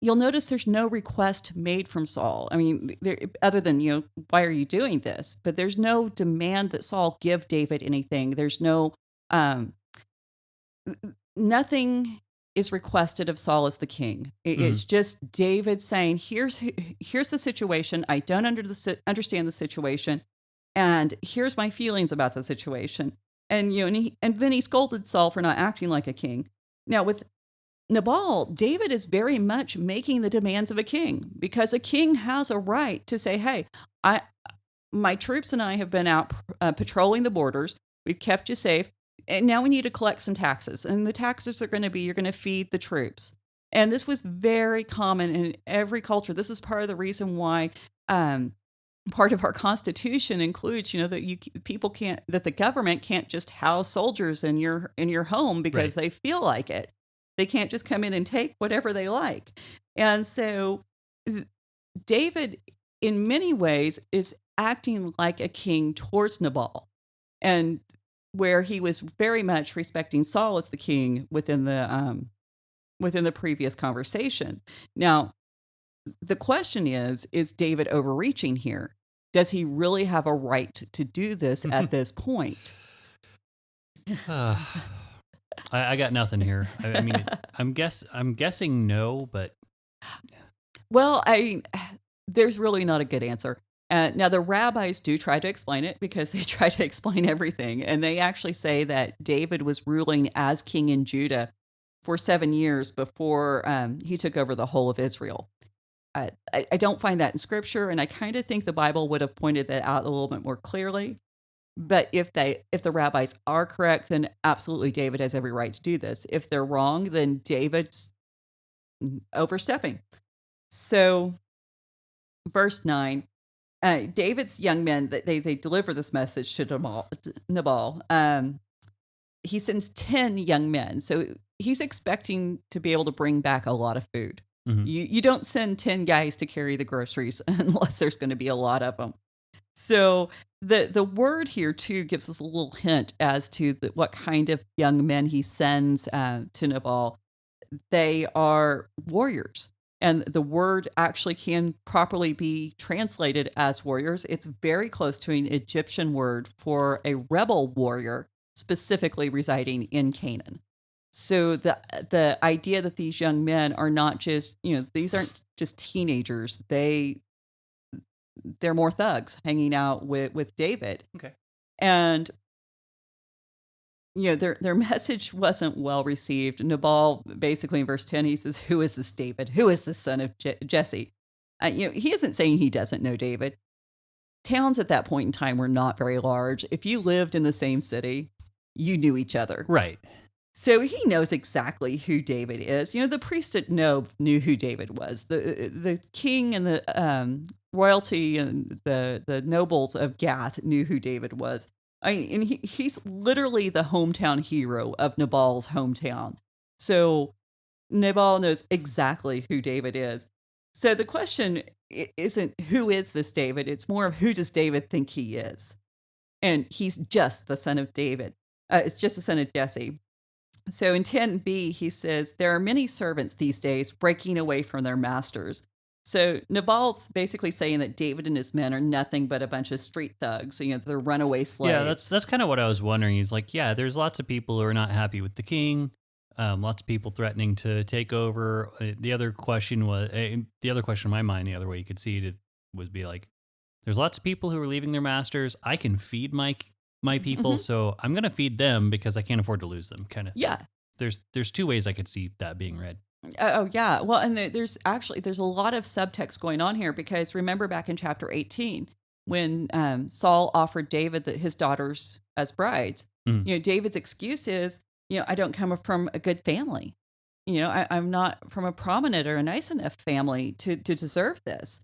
S3: you'll notice there's no request made from Saul. I mean, other than, why are you doing this? But there's no demand that Saul give David anything. There's no um, nothing is requested of Saul as the king.
S2: Mhm.
S3: It's just David saying, here's the situation. I don't understand the situation, and here's my feelings about the situation." And and then he scolded Saul for not acting like a king. Now with Nabal, David is very much making the demands of a king, because a king has a right to say, "Hey, I my troops and I have been out patrolling the borders. We've kept you safe, and now we need to collect some taxes. And the taxes are going to be, you're going to feed the troops." And this was very common in every culture. This is part of the reason why um, part of our constitution includes, that people can't, that the government can't just house soldiers in your home because
S2: Right.
S3: they feel like it. They can't just come in and take whatever they like. And so David, in many ways, is acting like a king towards Nabal, and where he was very much respecting Saul as the king within the previous conversation. Now, the question is David overreaching here? Does he really have a right to do this at this point?
S2: Ah, I got nothing here. I mean, I'm guessing no, but
S3: Well, there's really not a good answer. Now, the rabbis do try to explain it, because they try to explain everything. And they actually say that David was ruling as king in Judah for 7 years before he took over the whole of Israel. I don't find that in scripture, and I kind of think the Bible would have pointed that out a little bit more clearly. But if the rabbis are correct, then absolutely David has every right to do this. If they're wrong, then David's overstepping. So, verse 9, David's young men, they deliver this message to Nabal. He sends 10 young men. So he's expecting to be able to bring back a lot of food.
S2: mhm.
S3: You don't send 10 guys to carry the groceries unless there's going to be a lot of them. So the word here too gives us a little hint as to what kind of young men he sends to Nabal. They are warriors. And the word actually can properly be translated as warriors. It's very close to an Egyptian word for a rebel warrior, specifically residing in Canaan. So the idea that these young men are not just, these aren't just teenagers. they're more thugs hanging out with David.
S2: Okay.
S3: And their message wasn't well received. Nabal, basically in verse 10, he says, "Who is this David? Who is the son of Jesse?" He isn't saying he doesn't know David. Towns at that point in time were not very large. If you lived in the same city, you knew each other.
S2: Right.
S3: So he knows exactly who David is. The priests at Nob knew who David was. The king and the royalty and the nobles of Gath knew who David was. And he's literally the hometown hero of Nabal's hometown. So Nabal knows exactly who David is. So the question isn't who is this David? It's more of who does David think he is? And he's just the son of David. It's just the son of Jesse. So in 10b, he says, there are many servants these days breaking away from their masters. So Nabal's basically saying that David and his men are nothing but a bunch of street thugs. They're runaway slaves.
S2: Yeah, that's kind of what I was wondering. He's like, yeah, there's lots of people who are not happy with the king. Lots of people threatening to take over. The other question in my mind, the other way you could see it was be like, there's lots of people who are leaving their masters. I can feed my people, so I'm going to feed them because I can't afford to lose them, kind of thing.
S3: Yeah.
S2: There's two ways I could see that being read.
S3: Oh, yeah. Well, and there's a lot of subtext going on here, because remember back in chapter 18 when Saul offered David his daughters as brides. David's excuse is, I don't come from a good family. I'm not from a prominent or a nice enough family to deserve this.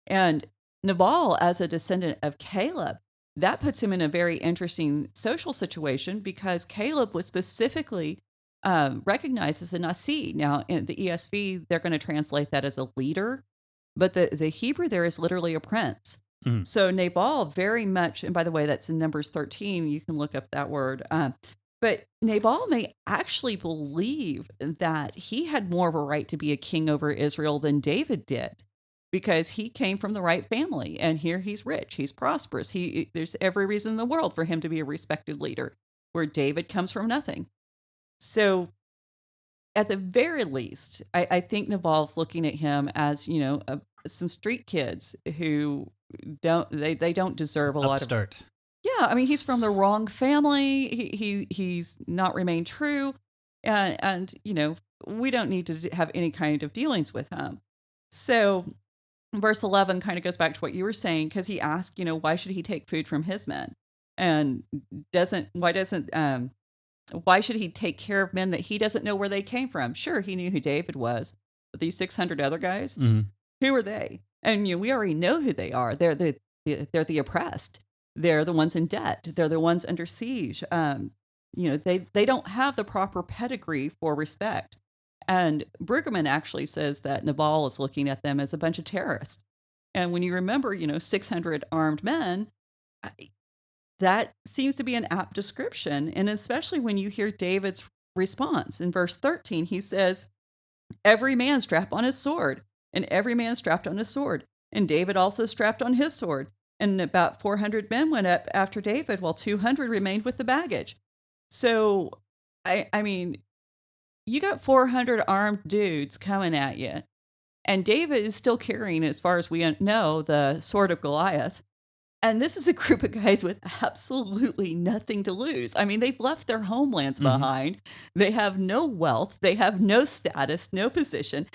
S3: And Nabal, as a descendant of Caleb, that puts him in a very interesting social situation, because Caleb was specifically recognized as a Nasi. Now, in the ESV, they're going to translate that as a leader, but the Hebrew there is literally a prince. So Nabal very much, and by the way, that's in Numbers 13. You can look up that word. But Nabal may actually believe that he had more of a right to be a king over Israel than David did, because he came from the right family, and here he's rich, he's prosperous. There's every reason in the world for him to be a respected leader, where David comes from nothing. So at the very least, I think Nabal's looking at him as, some street kids who don't deserve a lot of.
S2: Upstart.
S3: Yeah, I mean, he's from the wrong family. He's not remained true, and we don't need to have any kind of dealings with him. So verse 11 kind of goes back to what you were saying, because he asked, why should he take food from his men, and why should he take care of men that he doesn't know where they came from? Sure, he knew who David was, but these 600 other guys, who are they? And we already know who they are. They're the oppressed. They're the ones in debt. They're the ones under siege. They don't have the proper pedigree for respect. And Brueggemann actually says that Nabal is looking at them as a bunch of terrorists. And when you remember, 600 armed men, that seems to be an apt description. And especially when you hear David's response. In verse 13, he says, every man strap on his sword, and every man strapped on his sword. And David also strapped on his sword. And about 400 men went up after David, while 200 remained with the baggage. So, I mean, you got 400 armed dudes coming at you. And David is still carrying, as far as we know, the sword of Goliath. And this is a group of guys with absolutely nothing to lose. I mean, they've left their homelands behind. They have no wealth. They have no status, no position.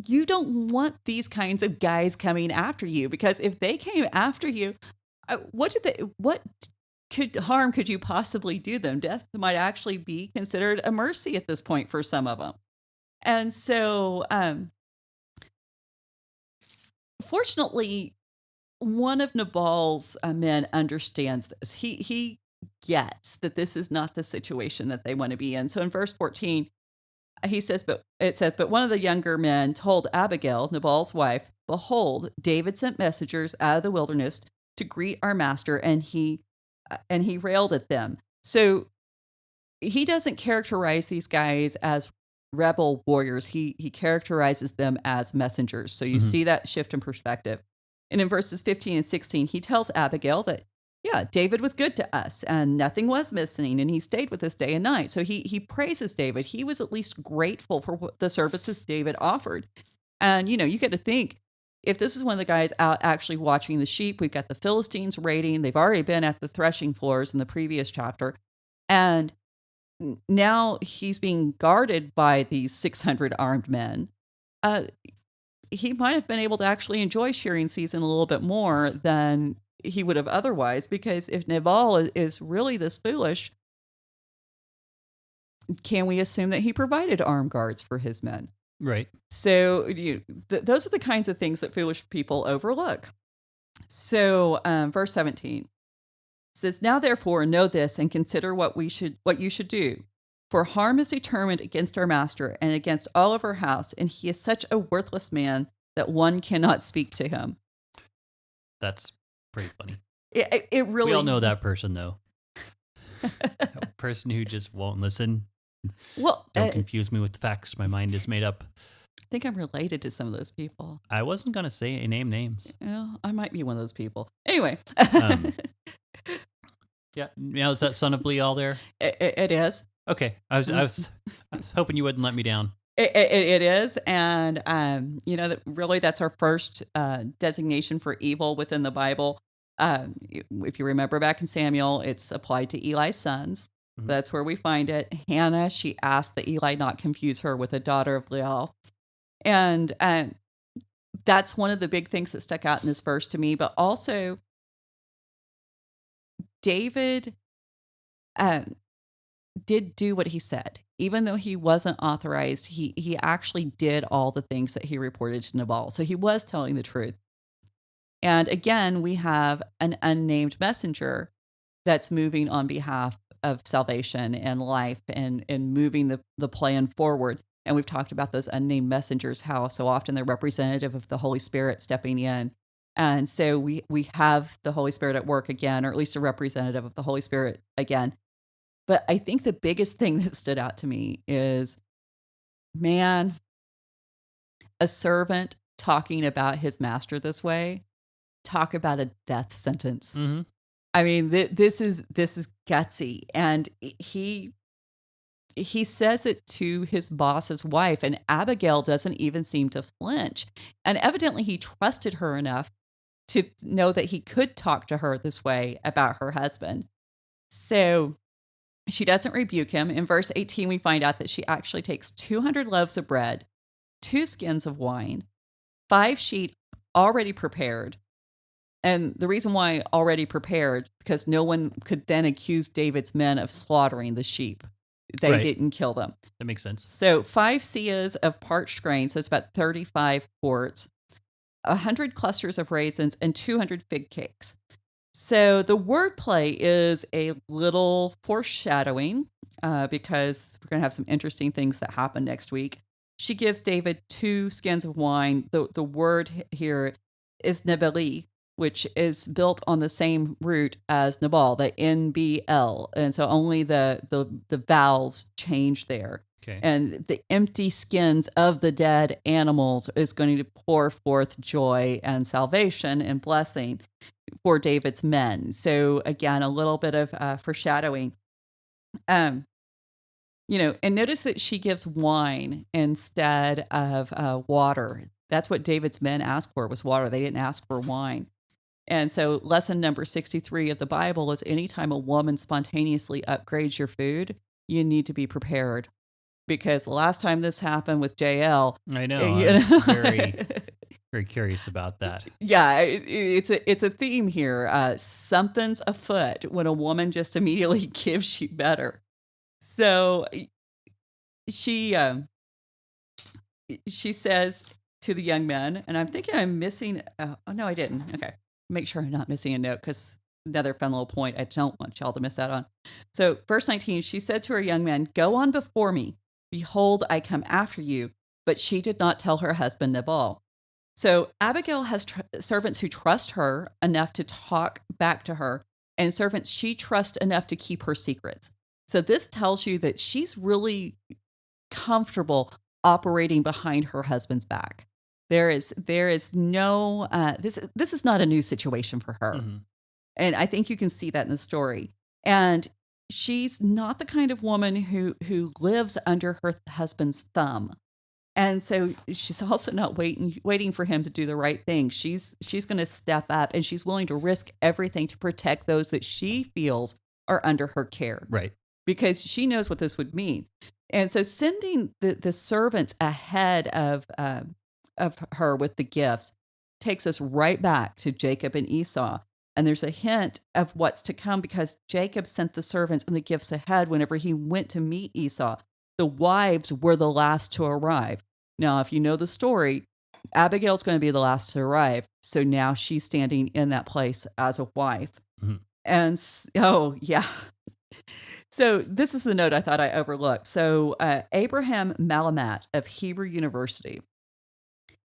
S3: You don't want these kinds of guys coming after you, because if they came after you, what harm could you possibly do them? Death might actually be considered a mercy at this point for some of them. And so, fortunately, one of Nabal's men understands this. He gets that this is not the situation that they want to be in. So in verse 14, he says, but one of the younger men told Abigail, Nabal's wife, behold, David sent messengers out of the wilderness to greet our master, and he railed at them. So he doesn't characterize these guys as rebel warriors. He characterizes them as messengers. So you see that shift in perspective. And in verses 15 and 16, he tells Abigail that, yeah, David was good to us and nothing was missing, and he stayed with us day and night. So he praises David. He was at least grateful for the services David offered. And, you got to think, if this is one of the guys out actually watching the sheep, we've got the Philistines raiding. They've already been at the threshing floors in the previous chapter. And now he's being guarded by these 600 armed men. Uh, he might have been able to actually enjoy shearing season a little bit more than he would have otherwise, because if Nabal is really this foolish, can we assume that he provided armed guards for his men?
S2: Right.
S3: So those are the kinds of things that foolish people overlook. So verse 17 says, "Now therefore know this and consider what you should do. For harm is determined against our master and against all of our house, and he is such a worthless man that one cannot speak to him."
S2: That's pretty funny.
S3: It really.
S2: We all know that person, though. That person who just won't listen.
S3: Well,
S2: Don't confuse me with the facts. My mind is made up.
S3: I think I'm related to some of those people.
S2: I wasn't going to say names.
S3: Well, I might be one of those people. Anyway.
S2: Yeah. Now, is that Son of Belial there?
S3: It is.
S2: Okay. I was hoping you wouldn't let me down.
S3: It is. And, really that's our first designation for evil within the Bible. If you remember back in Samuel, it's applied to Eli's sons. Mm-hmm. That's where we find it. Hannah, she asked that Eli not confuse her with a daughter of Belial. And that's one of the big things that stuck out in this verse to me. But also, David did do what he said. Even though he wasn't authorized, he actually did all the things that he reported to Nabal. So he was telling the truth. And again, we have an unnamed messenger that's moving on behalf of salvation and life and moving the plan forward. And we've talked about those unnamed messengers, how so often they're representative of the Holy Spirit stepping in. And so we have the Holy Spirit at work again, or at least a representative of the Holy Spirit again. But I think the biggest thing that stood out to me is, man, a servant talking about his master this way, talk about a death sentence.
S2: Mm-hmm.
S3: I mean, this is gutsy. And he says it to his boss's wife, and Abigail doesn't even seem to flinch. And evidently he trusted her enough to know that he could talk to her this way about her husband. So she doesn't rebuke him. In verse 18, we find out that she actually takes 200 loaves of bread, 2 skins of wine, 5 sheep already prepared. And the reason why already prepared, because no one could then accuse David's men of slaughtering the sheep. They didn't kill them.
S2: That makes sense.
S3: So 5 seahs of parched grains, that's about 35 quarts, 100 clusters of raisins, and 200 fig cakes. So the wordplay is a little foreshadowing because we're going to have some interesting things that happen next week. She gives David 2 skins of wine. The word here is nebeli, which is built on the same root as Nabal, the NBL. And so only the vowels change there.
S2: Okay.
S3: And the empty skins of the dead animals is going to pour forth joy and salvation and blessing for David's men. So again, a little bit of foreshadowing. And notice that she gives wine instead of water. That's what David's men asked for, was water. They didn't ask for wine. And so lesson number 63 of the Bible is, anytime a woman spontaneously upgrades your food, you need to be prepared. Because the last time this happened with JL,
S2: I know. I was very, very curious about that.
S3: Yeah, it's a theme here. Something's afoot when a woman just immediately gives you better. So she says to the young men, and I'm thinking I'm missing. Oh no, I didn't. Okay, make sure I'm not missing a note, because another fun little point I don't want y'all to miss out on. So verse 19, she said to her young men, "Go on before me. Behold, I come after you." But she did not tell her husband Nabal. So Abigail has servants who trust her enough to talk back to her, and servants she trusts enough to keep her secrets. So this tells you that she's really comfortable operating behind her husband's back. There is no this is not a new situation for her. Mm-hmm. And I think you can see that in the story. And she's not the kind of woman who lives under her husband's thumb. And so she's also not waiting for him to do the right thing. She's going to step up, and she's willing to risk everything to protect those that she feels are under her care,
S2: Right.
S3: because she knows what this would mean. And so sending the servants ahead of her with the gifts takes us right back to Jacob and Esau. And there's a hint of what's to come, because Jacob sent the servants and the gifts ahead whenever he went to meet Esau. The wives were the last to arrive. Now, if you know the story, Abigail's going to be the last to arrive. So now she's standing in that place as a wife.
S2: Mhm.
S3: And oh, yeah. So this is the note I thought I overlooked. So Abraham Malamat of Hebrew University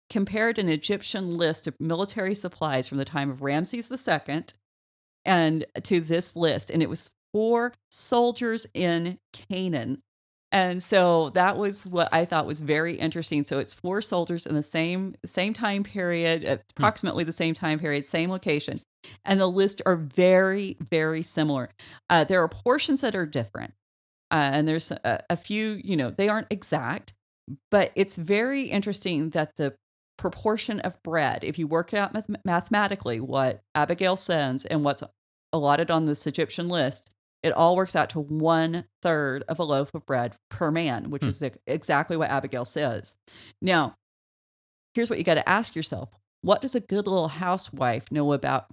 S3: compared an Egyptian list of military supplies from the time of Ramses II and to this list, and it was for soldiers in Canaan. And so that was what I thought was very interesting. So it's for soldiers in the same time period,
S2: Hmm.
S3: approximately the same time period, same location, and the lists are very, very similar. There are portions that are different, and there's a few. They aren't exact, but it's very interesting that the proportion of bread, if you work out mathematically what Abigail sends and what's allotted on this Egyptian list, it all works out to 1/3 of a loaf of bread per man, which
S2: Hmm.
S3: is exactly what Abigail says. Now, here's what you got to ask yourself. What does a good little housewife know about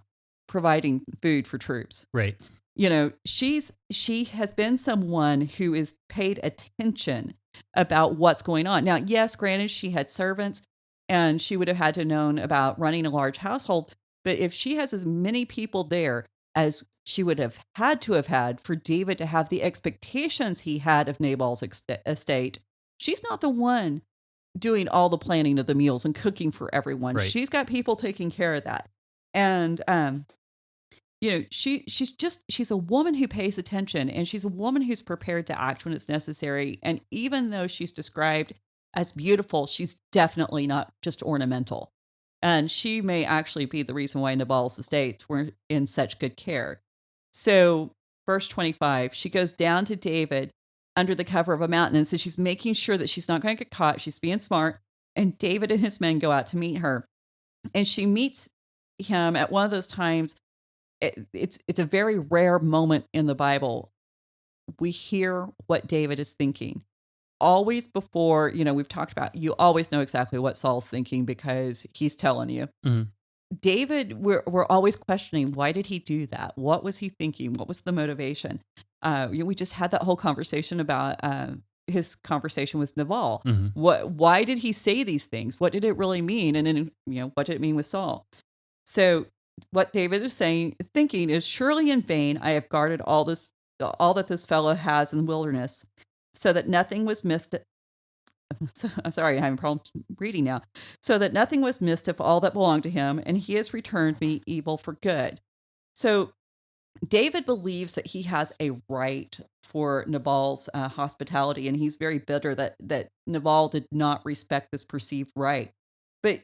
S3: providing food for troops?
S2: Right.
S3: She has been someone who is paid attention about what's going on. Now, yes, granted, she had servants and she would have had to known about running a large household, but if she has as many people there as she would have had for David to have the expectations he had of Nabal's estate, she's not the one doing all the planning of the meals and cooking for everyone.
S2: Right.
S3: She's got people taking care of that. And she's a woman who pays attention, and she's a woman who's prepared to act when it's necessary. And even though she's described as beautiful, she's definitely not just ornamental. And she may actually be the reason why Nabal's estates were in such good care. So, verse 25, she goes down to David under the cover of a mountain. And so she's making sure that she's not going to get caught. She's being smart. And David and his men go out to meet her. And she meets him at one of those times. It's a very rare moment in the Bible. We hear what David is thinking. Always before, we've talked about, you always know exactly what Saul's thinking because he's telling you.
S2: Mhm.
S3: David, we're always questioning, why did he do that? What was he thinking? What was the motivation? We just had that whole conversation about his conversation with Nabal.
S2: Mhm.
S3: Why did he say these things? What did it really mean? And then, what did it mean with Saul? So what David is thinking is, surely in vain I have guarded all that this fellow has in the wilderness, so that nothing was missed. I'm sorry, I'm having problems reading now. So that nothing was missed of all that belonged to him, and he has returned me evil for good. So David believes that he has a right for Nabal's hospitality, and he's very bitter that Nabal did not respect this perceived right. But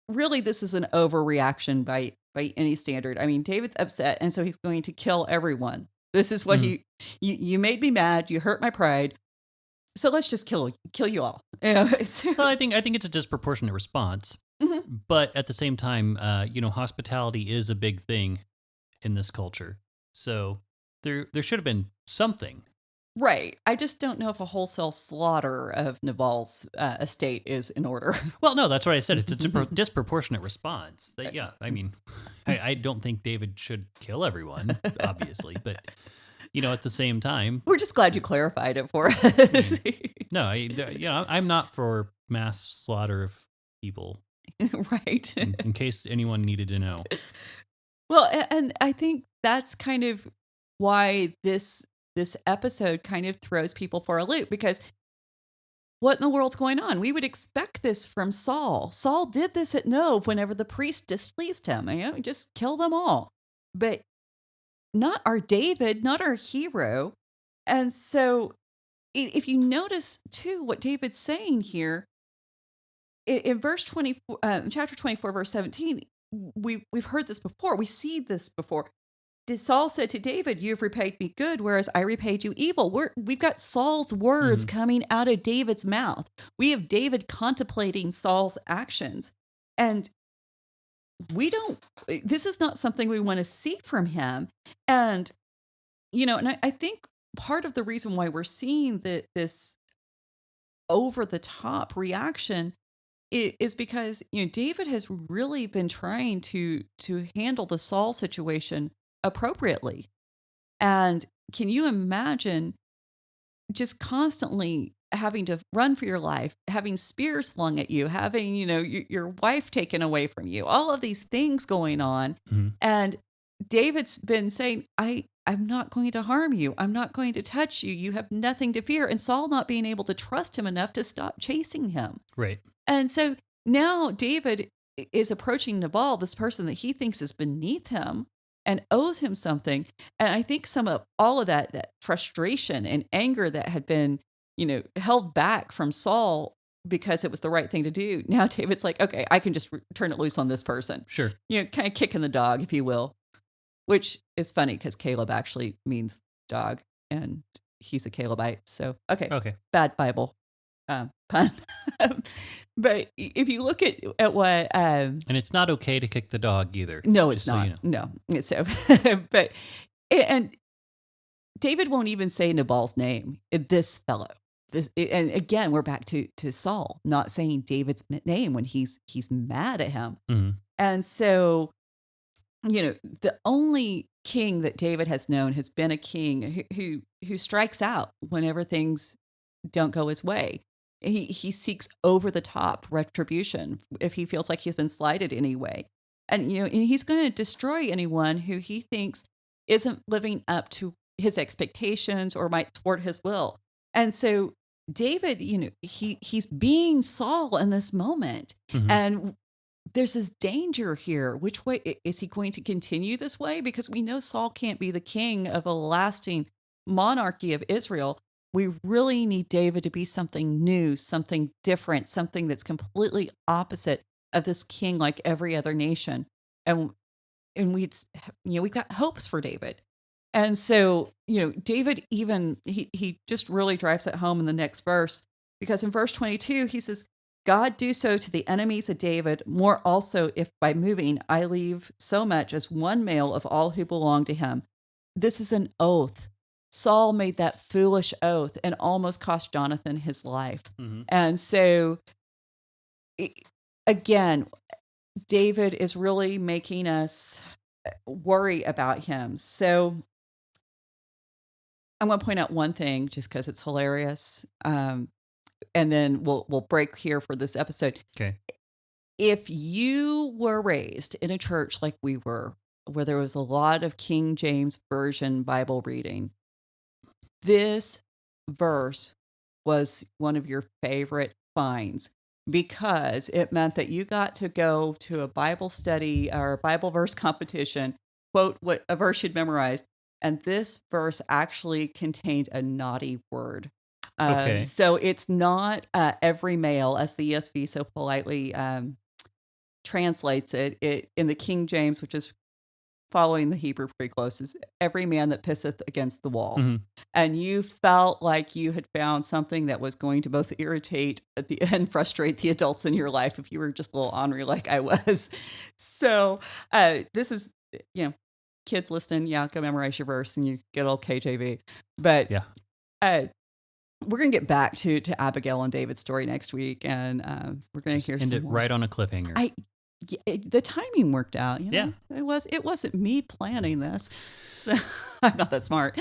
S3: really, this is an overreaction by any standard. I mean, David's upset, and so he's going to kill everyone. This is what
S2: Mhm.
S3: you made me mad. You hurt my pride. So let's just kill you all.
S2: Well, I think it's a disproportionate response,
S3: Mhm.
S2: but at the same time, hospitality is a big thing in this culture. So there should have been something.
S3: Right. I just don't know if a wholesale slaughter of Naval's estate is in order.
S2: Well, no, that's what I said. It's a disproportionate response. That, yeah, I mean, I don't think David should kill everyone, obviously, but at the same time,
S3: We're just glad you clarified it for
S2: I
S3: us.
S2: mean, no, I'm not for mass slaughter of people.
S3: Right.
S2: In case anyone needed to know.
S3: Well, and I think that's kind of why this episode kind of throws people for a loop, because what in the world's going on? We would expect this from Saul. Saul did this at Nob whenever the priest displeased him. He just kill them all. But not our David, not our hero. And so if you notice too what David's saying here in verse 24, chapter 24, verse 17, we've heard this before. We see this before. Saul said to David, "You've repaid me good, whereas I repaid you evil." We've got Saul's words
S2: Mhm.
S3: coming out of David's mouth. We have David contemplating Saul's actions. And we don't, this is not something we want to see from him. And, and I think part of the reason why we're seeing this over the top reaction is because, David has really been trying to handle the Saul situation appropriately. And can you imagine just constantly having to run for your life, having spears slung at you, having, your wife taken away from you, all of these things going on.
S2: Mhm.
S3: And David's been saying, I'm not going to harm you. I'm not going to touch you. You have nothing to fear. And Saul not being able to trust him enough to stop chasing him.
S2: Right.
S3: And so now David is approaching Nabal, this person that he thinks is beneath him and owes him something. And I think some of all of that frustration and anger that had been, held back from Saul because it was the right thing to do. Now David's like, okay, I can just turn it loose on this person.
S2: Sure.
S3: Kind of kicking the dog, if you will, which is funny because Caleb actually means dog and he's a Calebite. So,
S2: Okay.
S3: bad Bible pun. But if you look at what,
S2: And it's not okay to kick the dog either.
S3: no,
S2: just
S3: it's
S2: so
S3: not.
S2: you know.
S3: No, so, but and David won't even say Nabal's name. This fellow. And again, we're back to Saul not saying David's name when he's mad at him.
S2: Mhm.
S3: And so, the only king that David has known has been a king who strikes out whenever things don't go his way. He seeks over the top retribution if he feels like he's been slighted anyway. And and he's going to destroy anyone who he thinks isn't living up to his expectations or might thwart his will. And so David, he's being Saul in this moment.
S2: Mhm.
S3: And there's this danger here. Which way is he going to continue this way? Because we know Saul can't be the king of a lasting monarchy of Israel. We really need David to be something new, something different, something that's completely opposite of this king like every other nation. And we've got hopes for David. And so, David even he just really drives it home in the next verse, because in verse 22 he says, "God do so to the enemies of David, more also if by moving I leave so much as one male of all who belong to him." This is an oath. Saul made that foolish oath and almost cost Jonathan his life.
S2: Mhm.
S3: And so, i- again, David is really making us worry about him. So I'm going to point out one thing just because it's hilarious. And then we'll break here for this episode.
S2: Okay.
S3: If you were raised in a church like we were, where there was a lot of King James Version Bible reading, this verse was one of your favorite finds, because it meant that you got to go to a Bible study or a Bible verse competition, quote what a verse you'd memorized, and this verse actually contained a naughty word.
S2: Okay.
S3: So it's not every male, as the ESV so politely translates it. It in the King James, which is following the Hebrew pretty close, is every man that pisseth against the wall.
S2: Mhm.
S3: And you felt like you had found something that was going to both irritate at the and frustrate the adults in your life if you were just a little ornery like I was. So this is, kids listening, go memorize your verse and you get old KJV. But
S2: Yeah.
S3: we're going to get back to Abigail and David's story next week, and we're going to
S2: Just
S3: hear
S2: end
S3: some
S2: it
S3: more.
S2: right on a cliffhanger.
S3: The timing worked out.
S2: Yeah.
S3: It wasn't me planning this, so I'm not that smart.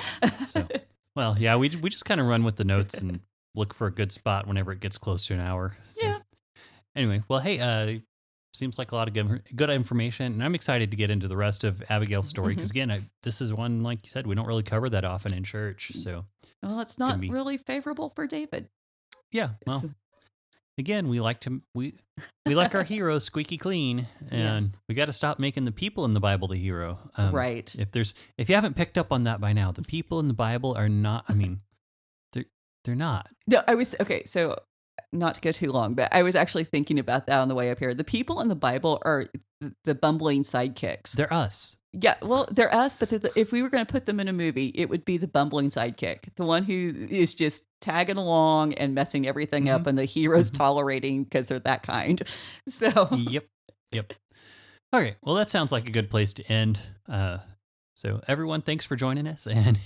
S2: So, well, yeah, we just kind of run with the notes and look for a good spot whenever it gets close to an hour. So,
S3: Yeah.
S2: Anyway, well, hey, seems like a lot of good information, and I'm excited to get into the rest of Abigail's story because, again, this is one, like you said, we don't really cover that often in church. So,
S3: Well, it's not really favorable for David.
S2: yeah, well, again, we like our heroes squeaky clean, and we got to stop making the people in the Bible the hero.
S3: Right.
S2: If you haven't picked up on that by now, the people in the Bible are not. I mean, they're not.
S3: No, I was okay. So not to go too long, but I was actually thinking about that on the way up here. The people in the Bible are the bumbling sidekicks.
S2: They're us.
S3: Yeah, well, they're us, but if we were going to put them in a movie, it would be the bumbling sidekick, the one who is just tagging along and messing everything up, and the hero's tolerating because they're that kind. So,
S2: Yep. Okay, well, that sounds like a good place to end. So, everyone, thanks for joining us. And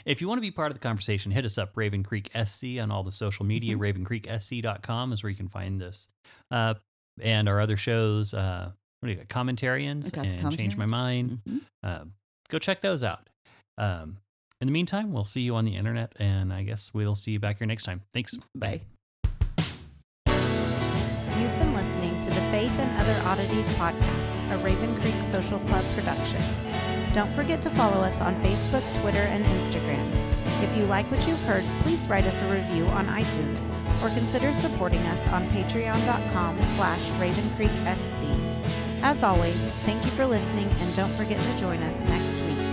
S2: if you want to be part of the conversation, hit us up, Raven Creek SC, on all the social media. RavenCreekSC.com is where you can find us. And our other shows, what do you got? Commentarians and Change My Mind. Go check those out. In the meantime, we'll see you on the internet, and I guess we'll see you back here next time. Thanks.
S3: Bye.
S1: You've been listening to the Faith and Other Oddities podcast, a Raven Creek Social Club production. Don't forget to follow us on Facebook, Twitter, and Instagram. If you like what you've heard, please write us a review on iTunes or consider supporting us on patreon.com/RavenCreekSC. As always, thank you for listening, and don't forget to join us next week.